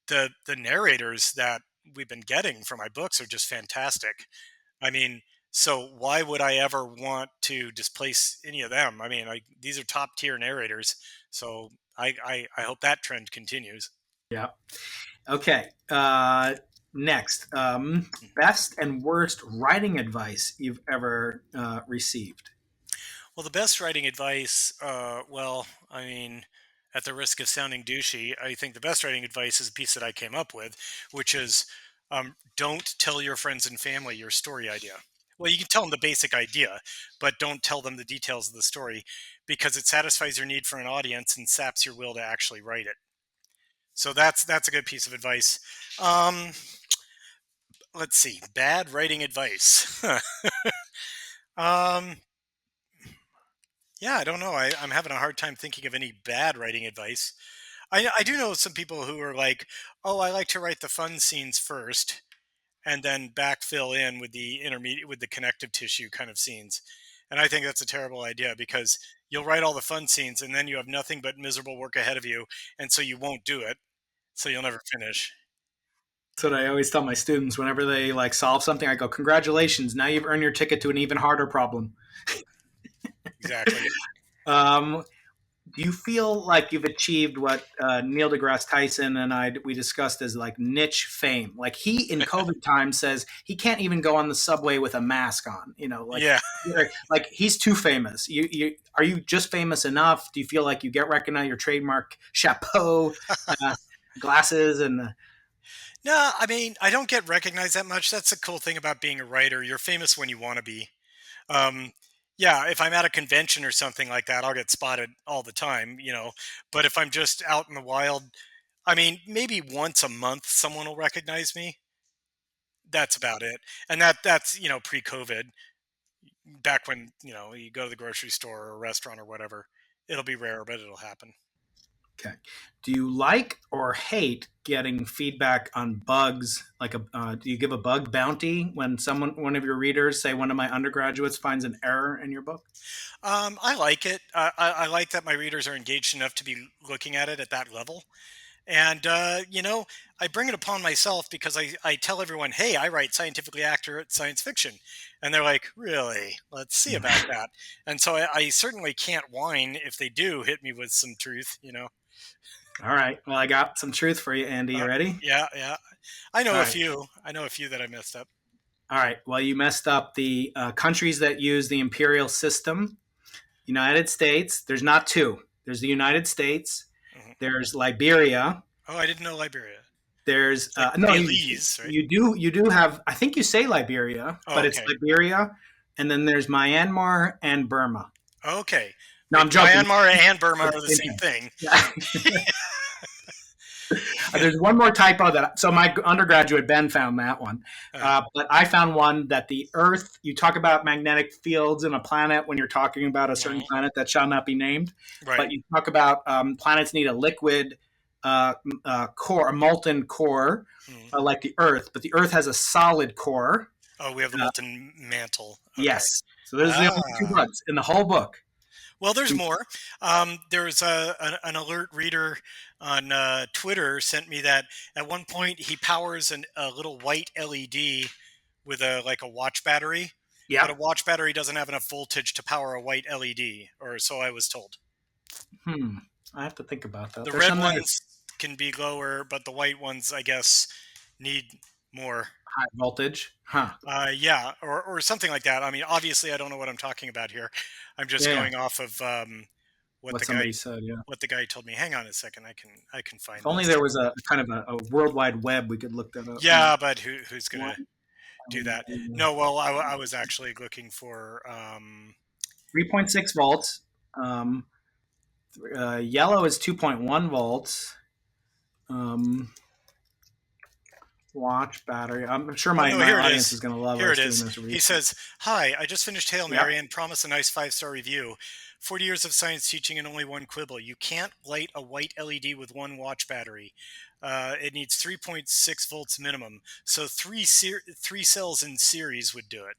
the narrators that we've been getting for my books are just fantastic. I mean, so why would I ever want to displace any of them? I mean, these are top tier narrators. So I hope that trend continues. Yeah. Okay. Next, best and worst writing advice you've ever received. Well, the best writing advice, I mean, at the risk of sounding douchey, I think the best writing advice is a piece that I came up with, which is don't tell your friends and family your story idea. Well, you can tell them the basic idea, but don't tell them the details of the story, because it satisfies your need for an audience and saps your will to actually write it. So that's a good piece of advice. Let's see, bad writing advice. Yeah, I don't know. I'm having a hard time thinking of any bad writing advice. I do know some people who are like, oh, I like to write the fun scenes first and then backfill in with the intermediate, with the connective tissue kind of scenes. And I think that's a terrible idea, because you'll write all the fun scenes and then you have nothing but miserable work ahead of you. And so you won't do it. So you'll never finish. That's what I always tell my students whenever they like solve something. I go, congratulations. Now you've earned your ticket to an even harder problem. Exactly. Do you feel like you've achieved what Neil deGrasse Tyson and we discussed as like niche fame? Like he in COVID time says he can't even go on the subway with a mask on. Yeah. Like he's too famous. Are you just famous enough? Do you feel like you get recognized? Your trademark chapeau, glasses, and No, I mean, I don't get recognized that much. That's the cool thing about being a writer. You're famous when you want to be. Yeah, if I'm at a convention or something like that, I'll get spotted all the time, But if I'm just out in the wild, I mean, maybe once a month someone will recognize me. That's about it. And that's, pre-COVID, back when, you go to the grocery store or a restaurant or whatever. It'll be rare, but it'll happen. Okay. Do you like or hate getting feedback on bugs? Like, do you give a bug bounty when one of your readers, say one of my undergraduates, finds an error in your book? I like it. I like that my readers are engaged enough to be looking at it at that level. And, I bring it upon myself because I tell everyone, hey, I write scientifically accurate science fiction. And they're like, really? Let's see about that. And so I certainly can't whine if they do hit me with some truth, All right. Well, I got some truth for you, Andy. You ready? Yeah. I know a few. I know a few that I messed up. All right. Well, you messed up the countries that use the imperial system. United States. There's not two. There's the United States. Mm-hmm. There's Liberia. Oh, I didn't know Liberia. There's like no. Belize, right? You do have. I think you say Liberia, but it's Liberia, and then there's Myanmar and Burma. Okay. No, I'm joking. Myanmar and Burma are the same thing. Yeah. There's one more typo so my undergraduate Ben found that one, Uh, but I found one that the Earth. You talk about magnetic fields in a planet when you're talking about a certain mhm, planet that shall not be named, right. but you talk about planets need a liquid core, a molten core, Mhm. like the Earth, but the Earth has a solid core. Oh, we have the Uh, molten mantle. Okay. yes, so those are the only two Ah. bugs in the whole book. Well, there's more. There's an alert reader on Twitter sent me that at one point he powers a little white LED with a watch battery, but a Yep. watch battery doesn't have enough voltage to power a white LED, or so I was told. Hmm. I have to think about that. The There's red some that are ones can be lower, but the white ones, I guess, need more. high voltage. Huh. Yeah, or something like that. I mean, obviously, I don't know what I'm talking about here. I'm just Yeah. going off of what What the guy somebody said. Yeah. what the guy told me. Hang on a second, I can If find only this. there was a kind of a world wide web, we could look that up. You know, Yeah, but who's one gonna do that? No, well, I was actually looking for 3.6 volts. Um, yellow is 2.1 volts. Um, watch battery. I'm sure oh no, my here it audience is. is going to love Here it us doing is. this He research. says, "Hi, I just finished Hail Yep. Mary and promise a nice 5-star review. 40 years of science teaching and only one quibble. You can't light a white LED with one watch battery. It needs 3.6 volts minimum. So three cells in series would do it.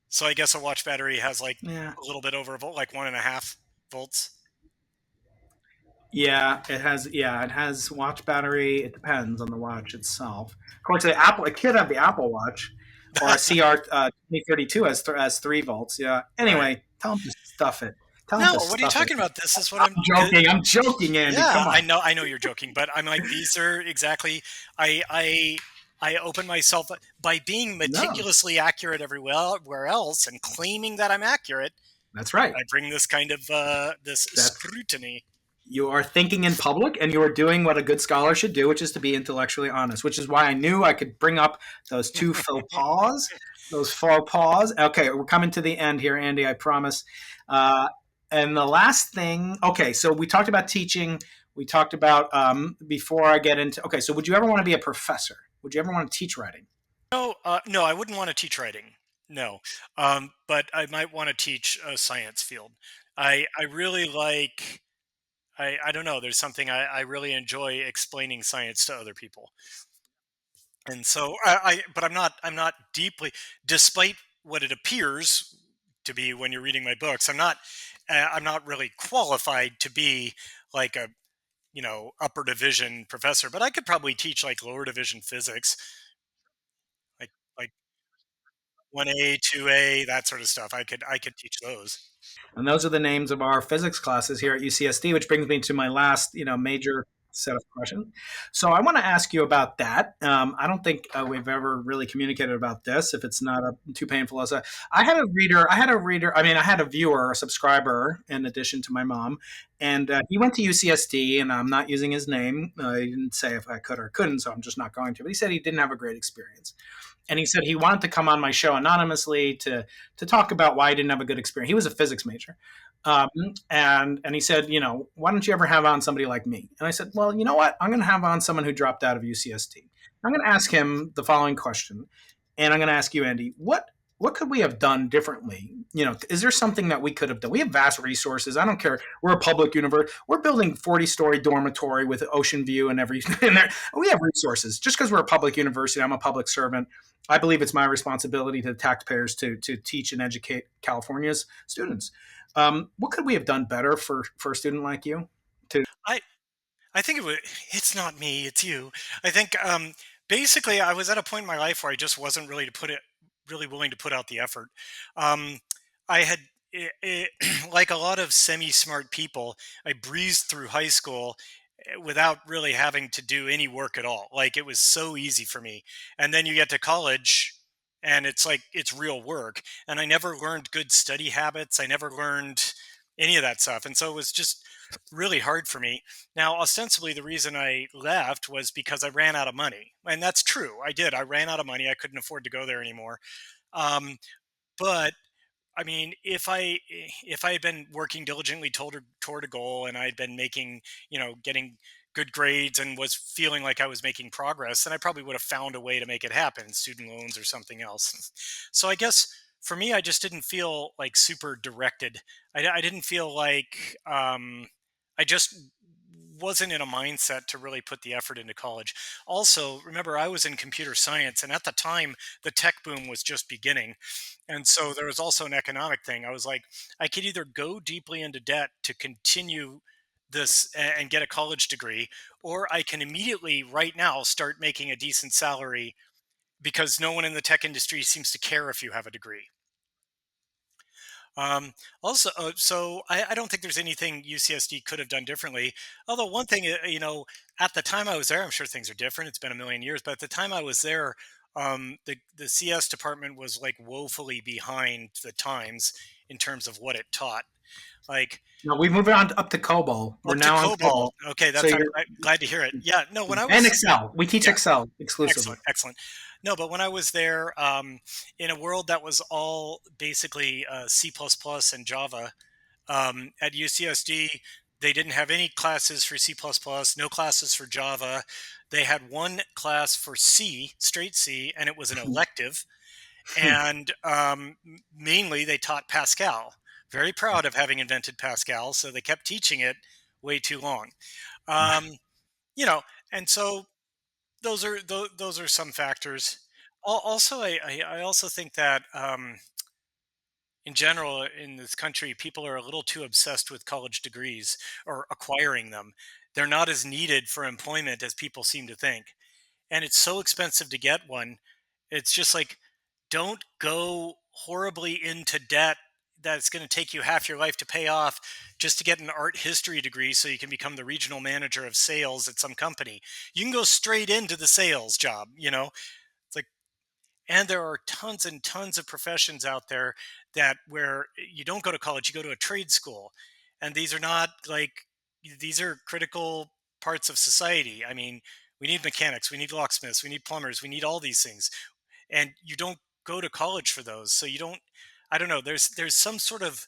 So I guess a watch battery has like Yeah. a little bit over a volt, like 1.5 volts. Yeah, it has. Yeah, it has watch battery. It depends on the watch itself. Of course, the Apple. It could have the Apple Watch, or a CR 2032 has 3 volts. Yeah. Right. Anyway, tell them to stuff it. Tell them No, to what are you stuff it. talking about? This is what I'm joking. I'm joking, Andy. yeah, Come on. I know you're joking, but I'm like, these are exactly, I, I, I open myself by being No, meticulously accurate everywhere else and claiming that I'm accurate. that's right. I bring this kind of, this That's scrutiny. you are thinking in public, and you are doing what a good scholar should do, which is to be intellectually honest. Which is why I knew I could bring up those two faux pas. Those faux pas. Okay, we're coming to the end here, Andy. I promise. Uh, and the last thing. Okay, so we talked about teaching. We talked about before I get into. Okay, so would you ever want to be a professor? Would you ever want to teach writing? No, no, I wouldn't want to teach writing. No, but I might want to teach a science field. I really like. I don't know. There's something I really enjoy explaining science to other people, and so but I'm not deeply, despite what it appears to be when you're reading my books. I'm not really qualified to be like a upper division professor, but I could probably teach like lower division physics, like 1A, 2A, that sort of stuff. I could teach those. And those are the names of our physics classes here at UCSD, which brings me to my last, major set of questions. So I want to ask you about that. I don't think we've ever really communicated about this. If it's not too painful, as I had a reader. I had a reader. I mean, I had a viewer, a subscriber, in addition to my mom, and he went to UCSD. And I'm not using his name. He didn't say if I could or couldn't, so I'm just not going to. But he said he didn't have a great experience, and he said he wanted to come on my show anonymously to talk about why he didn't have a good experience. He was a physics major, um, and he said, why don't you ever have on somebody like me? And I said, well, you know what? I'm going to have on someone who dropped out of UCSD. I'm going to ask him the following question, and I'm going to ask you, Andy, what could we have done differently? Is there something that we could have done? We have vast resources. I don't care. We're a public university. We're building 40-story dormitory with ocean view and everything in there. We have resources. Just because we're a public university, I'm a public servant. I believe it's my responsibility to the taxpayers to teach and educate California's students. What could we have done better for a student like you? To I I think it's not me, it's you. I think basically I was at a point in my life where I just wasn't really willing to put out the effort. Um, I had like a lot of semi-smart people, I breezed through high school without really having to do any work at all. Like it was so easy for me. And then you get to college and it's like it's real work. And I never learned good study habits. I never learned any of that stuff. And so it was just really hard for me. Now, ostensibly, the reason I left was because I ran out of money. And that's true. I did. I ran out of money. I couldn't afford to go there anymore. Um, but I mean, if I had been working diligently toward a goal and I'd been making, getting good grades and was feeling like I was making progress, then I probably would have found a way to make it happen, student loans or something else. So I guess for me, I just didn't feel like super directed. I didn't feel like I just wasn't in a mindset to really put the effort into college. Also, remember, I was in computer science, and at the time, the tech boom was just beginning. And so there was also an economic thing. I was like, I could either go deeply into debt to continue this and get a college degree, or I can immediately, right now, start making a decent salary because no one in the tech industry seems to care if you have a degree. Also, so I don't think there's anything UCSD could have done differently. Although one thing, at the time I was there, I'm sure things are different. It's been a million years, but at the time I was there, the CS department was like woefully behind the times in terms of what it taught. Like, No, we moved on up to COBOL. We're up to now on COBOL. COBOL. Okay, So I'm glad to hear it. Yeah, no, when I was and Excel. We teach yeah, Excel exclusively. excellent. No, but when I was there, in a world that was all basically C++ and Java, at UCSD, they didn't have any classes for C++, no classes for Java. They had one class for C, straight C, and it was an elective. And mainly they taught Pascal. Very proud of having invented Pascal, so they kept teaching it way too long. You know, and so those are some factors. Also, I also think that in general in this country, people are a little too obsessed with college degrees or acquiring them. They're not as needed for employment as people seem to think, and it's so expensive to get one. It's just like, don't go horribly into debt that's going to take you half your life to pay off just to get an art history degree so you can become the regional manager of sales at some company. You can go straight into the sales job, It's like, and there are tons and tons of professions out there that where you don't go to college, you go to a trade school. And these are not like, these are critical parts of society. I mean, we need mechanics, we need locksmiths, we need plumbers, we need all these things. And you don't go to college for those. So you don't, I don't know, there's some sort of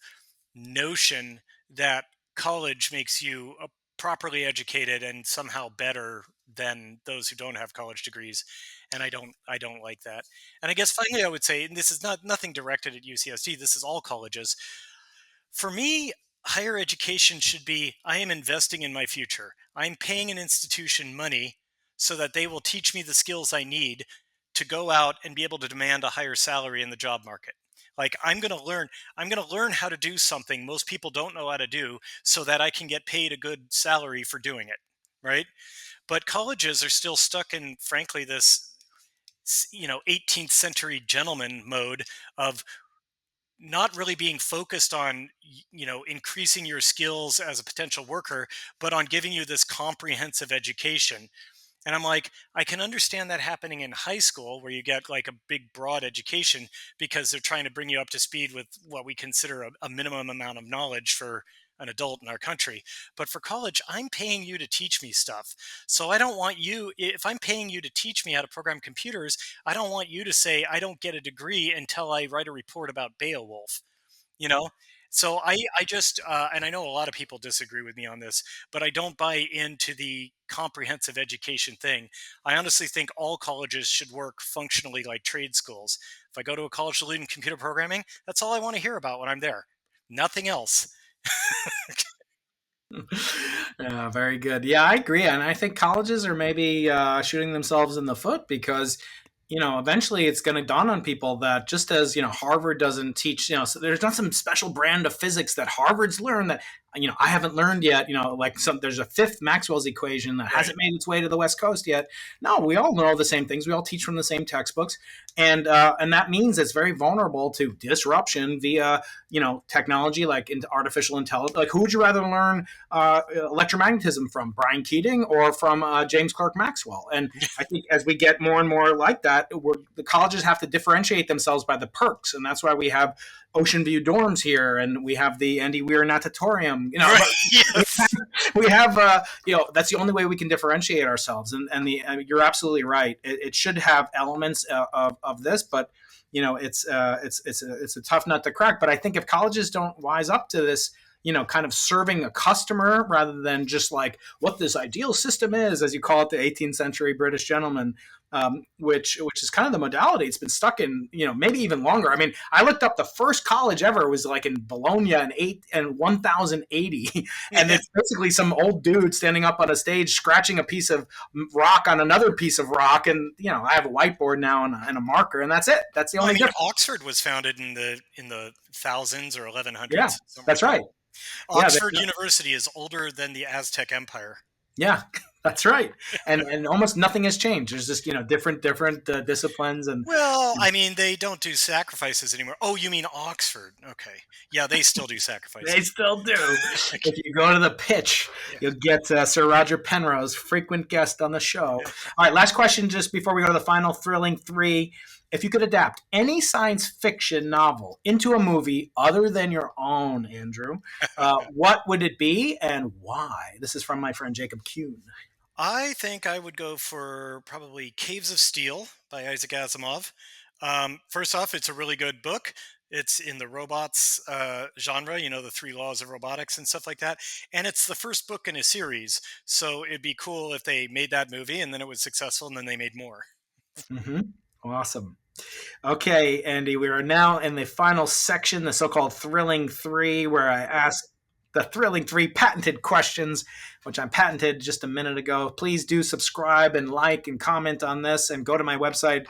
notion that college makes you properly educated and somehow better than those who don't have college degrees, and I don't like that. And I guess finally I would say, and this is nothing directed at UCSD, this is all colleges. For me, higher education should be, I am investing in my future. I'm paying an institution money so that they will teach me the skills I need to go out and be able to demand a higher salary in the job market. Like, I'm going to learn how to do something most people don't know how to do so that I can get paid a good salary for doing it, right? But colleges are still stuck in, frankly, this 18th century gentleman mode of not really being focused on increasing your skills as a potential worker, but on giving you this comprehensive education. And I'm like, I can understand that happening in high school where you get like a big, broad education because they're trying to bring you up to speed with what we consider a minimum amount of knowledge for an adult in our country. But for college, I'm paying you to teach me stuff. So I don't want you, if I'm paying you to teach me how to program computers, I don't want you to say I don't get a degree until I write a report about Beowulf, you know? So I just, and I know a lot of people disagree with me on this, but I don't buy into the comprehensive education thing. I honestly think all colleges should work functionally like trade schools. If I go to a college to learn computer programming, that's all I want to hear about when I'm there. Nothing else. Yeah, very good. Yeah, I agree, and I think colleges are maybe shooting themselves in the foot because eventually it's going to dawn on people that just as Harvard doesn't teach, so there's not some special brand of physics that Harvard's learned that I haven't learned yet. Like there's a fifth Maxwell's equation that hasn't made its way to the West Coast yet. No, we all know the same things. We all teach from the same textbooks, and that means it's very vulnerable to disruption via technology like into artificial intelligence. Like, who would you rather learn electromagnetism from, Brian Keating or from James Clerk Maxwell? And I think as we get more and more like that, the colleges have to differentiate themselves by the perks, and that's why we have Ocean View dorms here, and we have the Andy Weir natatorium. Right. Yes. We have that's the only way we can differentiate ourselves. And you're absolutely right. It should have elements of this, but it's a tough nut to crack. But I think if colleges don't wise up to this, kind of serving a customer rather than just like what this ideal system is, as you call it, the 18th century British gentleman, which is kind of the modality. It's been stuck in, maybe even longer. I mean, I looked up the first college ever was like in Bologna in 1080, and it's basically some old dude standing up on a stage scratching a piece of rock on another piece of rock, and I have a whiteboard now and a marker, and that's it. That's the only difference. Oxford was founded in the thousands or 1100s. Yeah, that's right. Oxford University is older than the Aztec Empire. Yeah, that's right. And almost nothing has changed. There's just, different disciplines. And well, I mean, they don't do sacrifices anymore. Oh, you mean Oxford? Okay. Yeah, they still do sacrifices. They still do. If you go to the pitch, you'll get Sir Roger Penrose, frequent guest on the show. All right, last question just before we go to the final thrilling three. If you could adapt any science fiction novel into a movie other than your own, Andrew, what would it be and why? This is from my friend Jacob Kuhn. I think I would go for probably Caves of Steel by Isaac Asimov. First off, it's a really good book. It's in the robots genre, the 3 laws of robotics and stuff like that. And it's the first book in a series. So it'd be cool if they made that movie and then it was successful and then they made more. Mm-hmm. Awesome. Okay, Andy, we are now in the final section, the so-called Thrilling 3, where I ask the Thrilling 3 patented questions, which I patented just a minute ago. Please do subscribe and like and comment on this, and go to my website,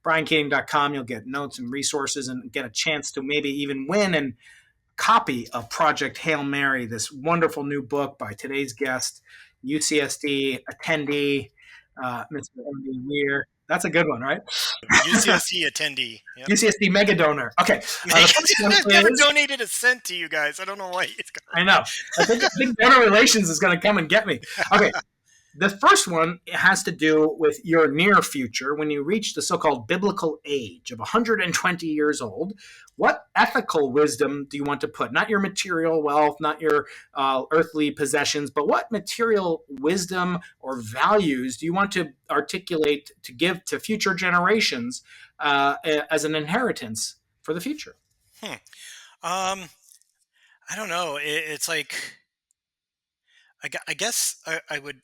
briankeating.com. You'll get notes and resources and get a chance to maybe even win and copy of Project Hail Mary, this wonderful new book by today's guest, UCSD attendee, Mr. M.D. Weir. That's a good one, right? UCSD attendee. Yep. UCSD mega donor. Okay. I've never donated a cent to you guys. I don't know why. I know. I think donor relations is going to come and get me. Okay. The first one has to do with your near future. When you reach the so-called biblical age of 120 years old, what ethical wisdom do you want to put? Not your material wealth, not your earthly possessions, but what material wisdom or values do you want to articulate to give to future generations as an inheritance for the future? I don't know. It's like, I guess I would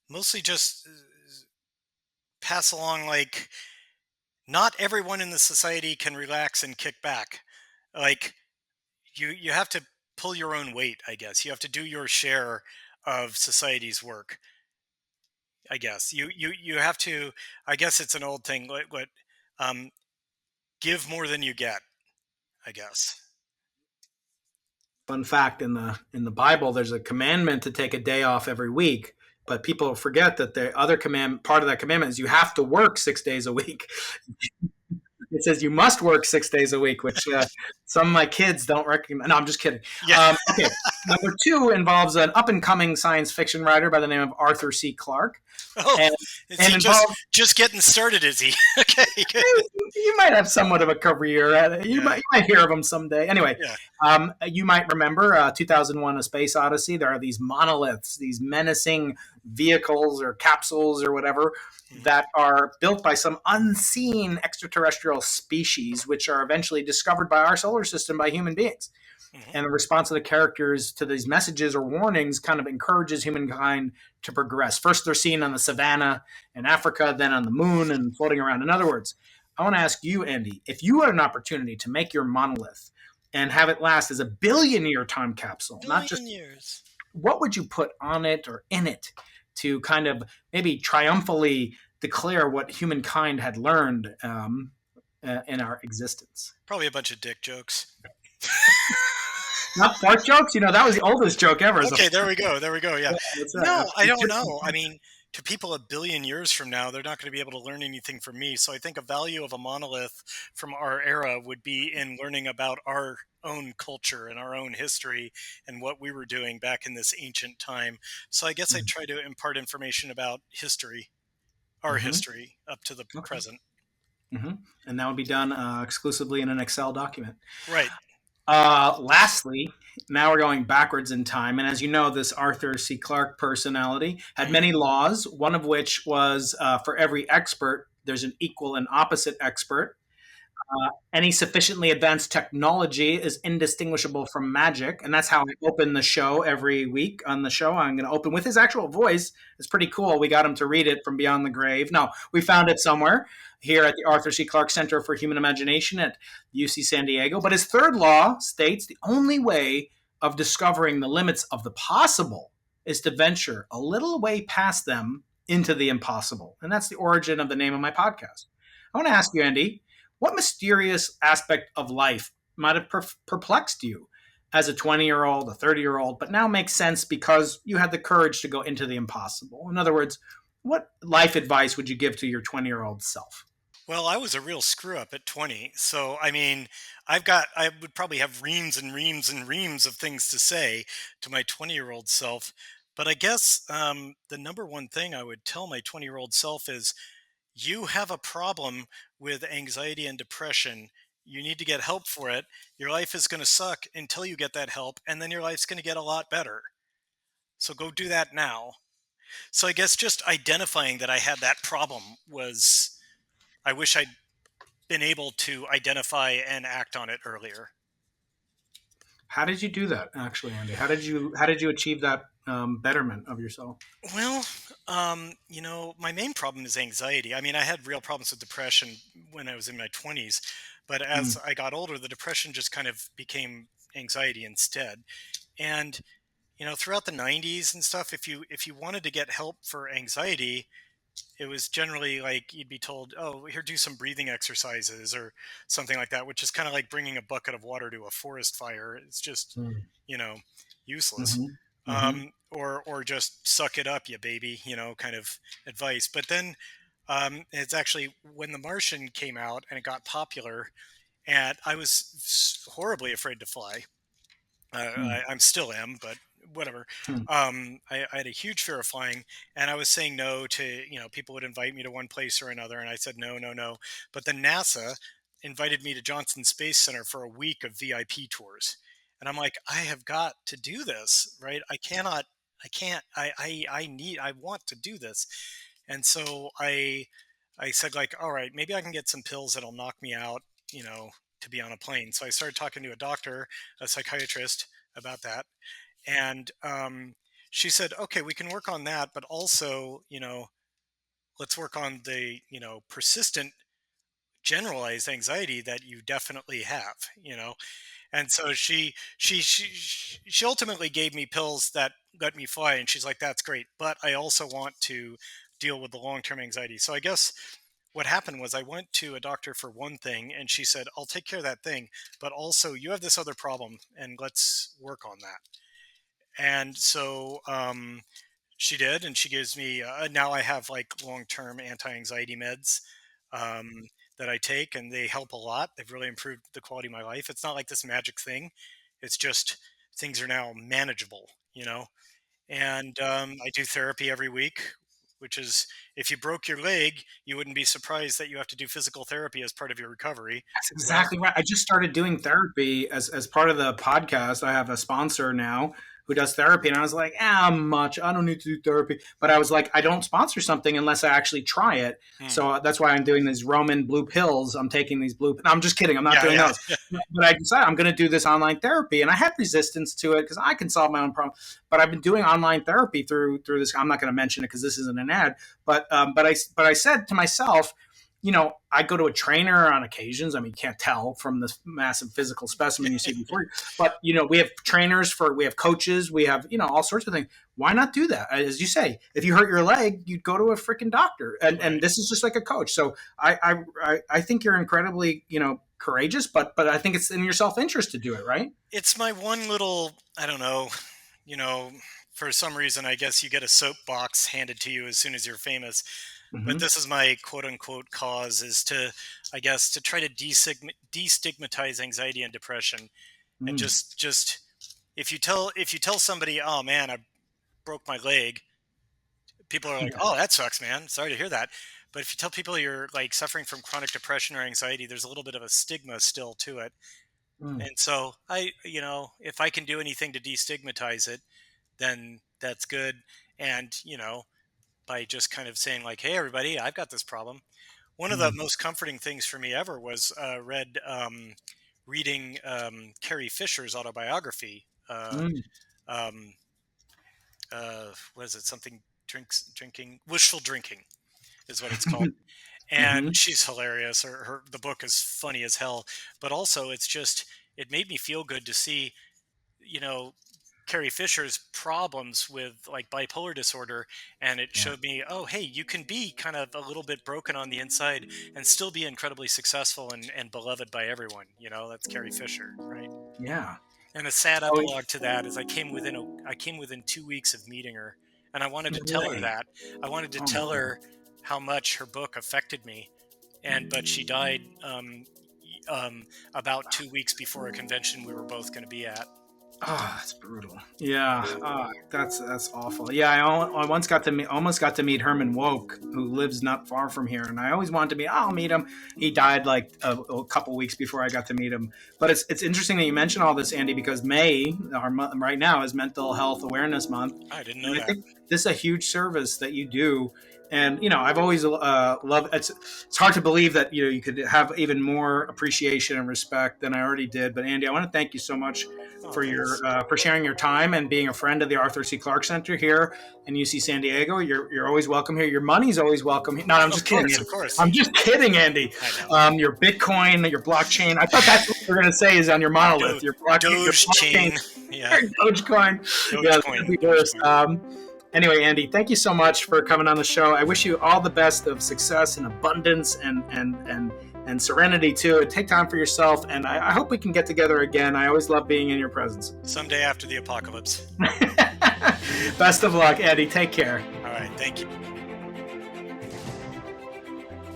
mostly just pass along, like, not everyone in the society can relax and kick back. Like, you have to pull your own weight, I guess. You have to do your share of society's work. I guess you have to. I guess it's an old thing. What give more than you get, I guess. Fun fact, in the Bible, there's a commandment to take a day off every week. But people forget that the other part of that commandment is you have to work 6 days a week. It says you must work 6 days a week, which some of my kids don't recognize. No, I'm just kidding. Yeah. Okay. Number 2 involves an up-and-coming science fiction writer by the name of Arthur C. Clarke. Oh, and he just getting started, is he? Okay. Good. You might have somewhat of a career. You might hear of him someday. Anyway, you might remember 2001: A Space Odyssey. There are these monoliths, these menacing vehicles or capsules or whatever that are built by some unseen extraterrestrial species, which are eventually discovered by our solar system by human beings. And the response of the characters to these messages or warnings kind of encourages humankind to progress. First, they're seen on the savannah in Africa, then on the moon and floating around. In other words, I want to ask you, Andy, if you had an opportunity to make your monolith and have it last as a billion-year time capsule, not just years, what would you put on it or in it to kind of maybe triumphantly declare what humankind had learned in our existence? Probably a bunch of dick jokes. Not fart jokes? That was the oldest joke ever. Okay, there we go. Yeah. No, I don't know. I mean, to people a billion years from now, they're not going to be able to learn anything from me. So I think a value of a monolith from our era would be in learning about our own culture and our own history and what we were doing back in this ancient time. So I guess I'd try to impart information about history, our history, up to the present. And that would be done exclusively in an Excel document. Right. Lastly, now we're going backwards in time. And as you know, this Arthur C. Clarke personality had many laws, one of which was for every expert, there's an equal and opposite expert. Any sufficiently advanced technology is indistinguishable from magic. And that's how I open the show every week. On the show, I'm going to open with his actual voice. It's pretty cool. We got him to read it from Beyond the Grave. No, we found it somewhere here at the Arthur C. Clarke Center for Human Imagination at UC San Diego. But his third law states the only way of discovering the limits of the possible is to venture a little way past them into the impossible. And that's the origin of the name of my podcast. I want to ask you, Andy, what mysterious aspect of life might have perplexed you as a 20-year-old, a 30-year-old, but now makes sense because you had the courage to go into the impossible? In other words, what life advice would you give to your 20-year-old self? Well, I was a real screw up at 20. So, I mean, I would probably have reams and reams and reams of things to say to my 20-year-old self. But I guess the number one thing I would tell my 20-year-old self is you have a problem with anxiety and depression. You need to get help for it. Your life is going to suck until you get that help, and then your life's going to get a lot better. So go do that now. So I guess just identifying that I had that problem was, I wish I'd been able to identify and act on it earlier. How did you do that, actually, Andy? How did you achieve that betterment of yourself? Well, my main problem is anxiety. I mean, I had real problems with depression when I was in my 20s, but as Mm, I got older, the depression just kind of became anxiety instead. And throughout the 90s and stuff, if you wanted to get help for anxiety, it was generally like you'd be told, "Oh, here, do some breathing exercises or something like that," which is kind of like bringing a bucket of water to a forest fire. It's just, mm, you know, useless. mhm, mhm. Or just suck it up, you baby, kind of advice. But then it's actually when The Martian came out and it got popular, and I was horribly afraid to fly. Mm, I'm still am, but whatever. mm. I had a huge fear of flying, and I was saying no to, people would invite me to one place or another, and I said no, no, no. But then NASA invited me to Johnson Space Center for a week of VIP tours, and I'm like, I have got to do this, right? I cannot. I can't. I need. I want to do this, and so I said like, all right, maybe I can get some pills that'll knock me out, to be on a plane. So I started talking to a doctor, a psychiatrist about that. And she said, okay, we can work on that, but also, let's work on the, persistent generalized anxiety that you definitely have. And so she ultimately gave me pills that let me fly, and she's like, that's great, but I also want to deal with the long-term anxiety. So I guess what happened was I went to a doctor for one thing, and she said, I'll take care of that thing, but also you have this other problem, and let's work on that. And so she did, and she gives me now I have like long-term anti-anxiety meds um, that I take, and they help a lot. They've really improved the quality of my life. It's not like this magic thing. It's just things are now manageable. And I do therapy every week, which is, if you broke your leg, you wouldn't be surprised that you have to do physical therapy as part of your recovery. That's Well, exactly right. I just started doing therapy as part of the podcast. I have a sponsor now who does therapy, and I was like, much. I don't need to do therapy. But I was like, I don't sponsor something unless I actually try it. hmm. So that's why I'm doing these Roman blue pills. I'm taking these blue. No, I'm just kidding. I'm not Yeah, doing yeah, those. But I decided I'm going to do this online therapy, and I had resistance to it because I can solve my own problem. But I've been doing online therapy through this. I'm not going to mention it because this isn't an ad. But I said to myself, I go to a trainer on occasions. I mean, you can't tell from this massive physical specimen you see before you. But, we have we have coaches, we have, all sorts of things. Why not do that? As you say, if you hurt your leg, you'd go to a freaking doctor. And right. this is just like a coach. So I think you're incredibly, courageous, but I think it's in your self-interest to do it, right? It's my one little, I don't know, you know, for some reason, I guess you get a soapbox handed to you as soon as you're famous. But Mm-hmm. this is my quote unquote cause, is to, I guess, to try to destigmatize anxiety and depression. And Mm. just if you tell somebody, oh man, I broke my leg, people are like, Yeah. oh, that sucks, man. Sorry to hear that. But if you tell people you're like suffering from chronic depression or anxiety, there's a little bit of a stigma still to it. Mm. And so if I can do anything to destigmatize it, then that's good. And, by just kind of saying like, hey, everybody, I've got this problem. One of the most comforting things for me ever was reading Carrie Fisher's autobiography. What is it? Something drinking, wishful drinking is what it's called. And she's hilarious. The book is funny as hell, but also it made me feel good to see, Carrie Fisher's problems with like bipolar disorder, and it showed me, oh, hey, you can be kind of a little bit broken on the inside and still be incredibly successful and beloved by everyone. That's Carrie Fisher, right? Yeah. And a sad epilogue to that is I came within 2 weeks of meeting her, and I wanted to tell her that. I wanted to tell her how much her book affected me, but she died about 2 weeks before a convention we were both going to be at. Oh, that's brutal. Yeah, that's awful. Yeah, I almost got to meet Herman Woke, who lives not far from here, and I always wanted to meet. I'll meet him. He died like a couple weeks before I got to meet him. But it's interesting that you mention all this, Andy, because May, our month right now, is Mental Health Awareness Month. I didn't know that. I think this is a huge service that you do. And, I've always loved it's hard to believe that, you could have even more appreciation and respect than I already did. But Andy, I want to thank you so much for sharing your time and being a friend of the Arthur C. Clarke Center here in UC San Diego. You're always welcome here. Your money's always welcome. No, I'm just kidding. Of course. I'm just kidding, Andy. Your Bitcoin, your blockchain. I thought that's what you were going to say is on your monolith. Your blockchain. Yeah. Dogecoin. Dogecoin. Anyway, Andy, thank you so much for coming on the show. I wish you all the best of success and abundance and serenity too. And take time for yourself. And I hope we can get together again. I always love being in your presence. Someday after the apocalypse. Best of luck, Andy. Take care. All right. Thank you.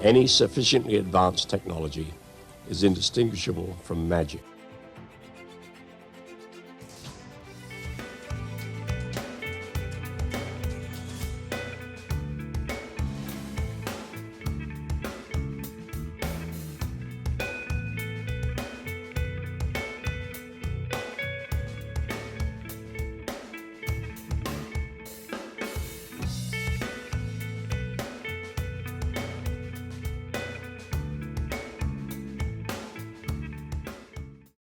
Any sufficiently advanced technology is indistinguishable from magic.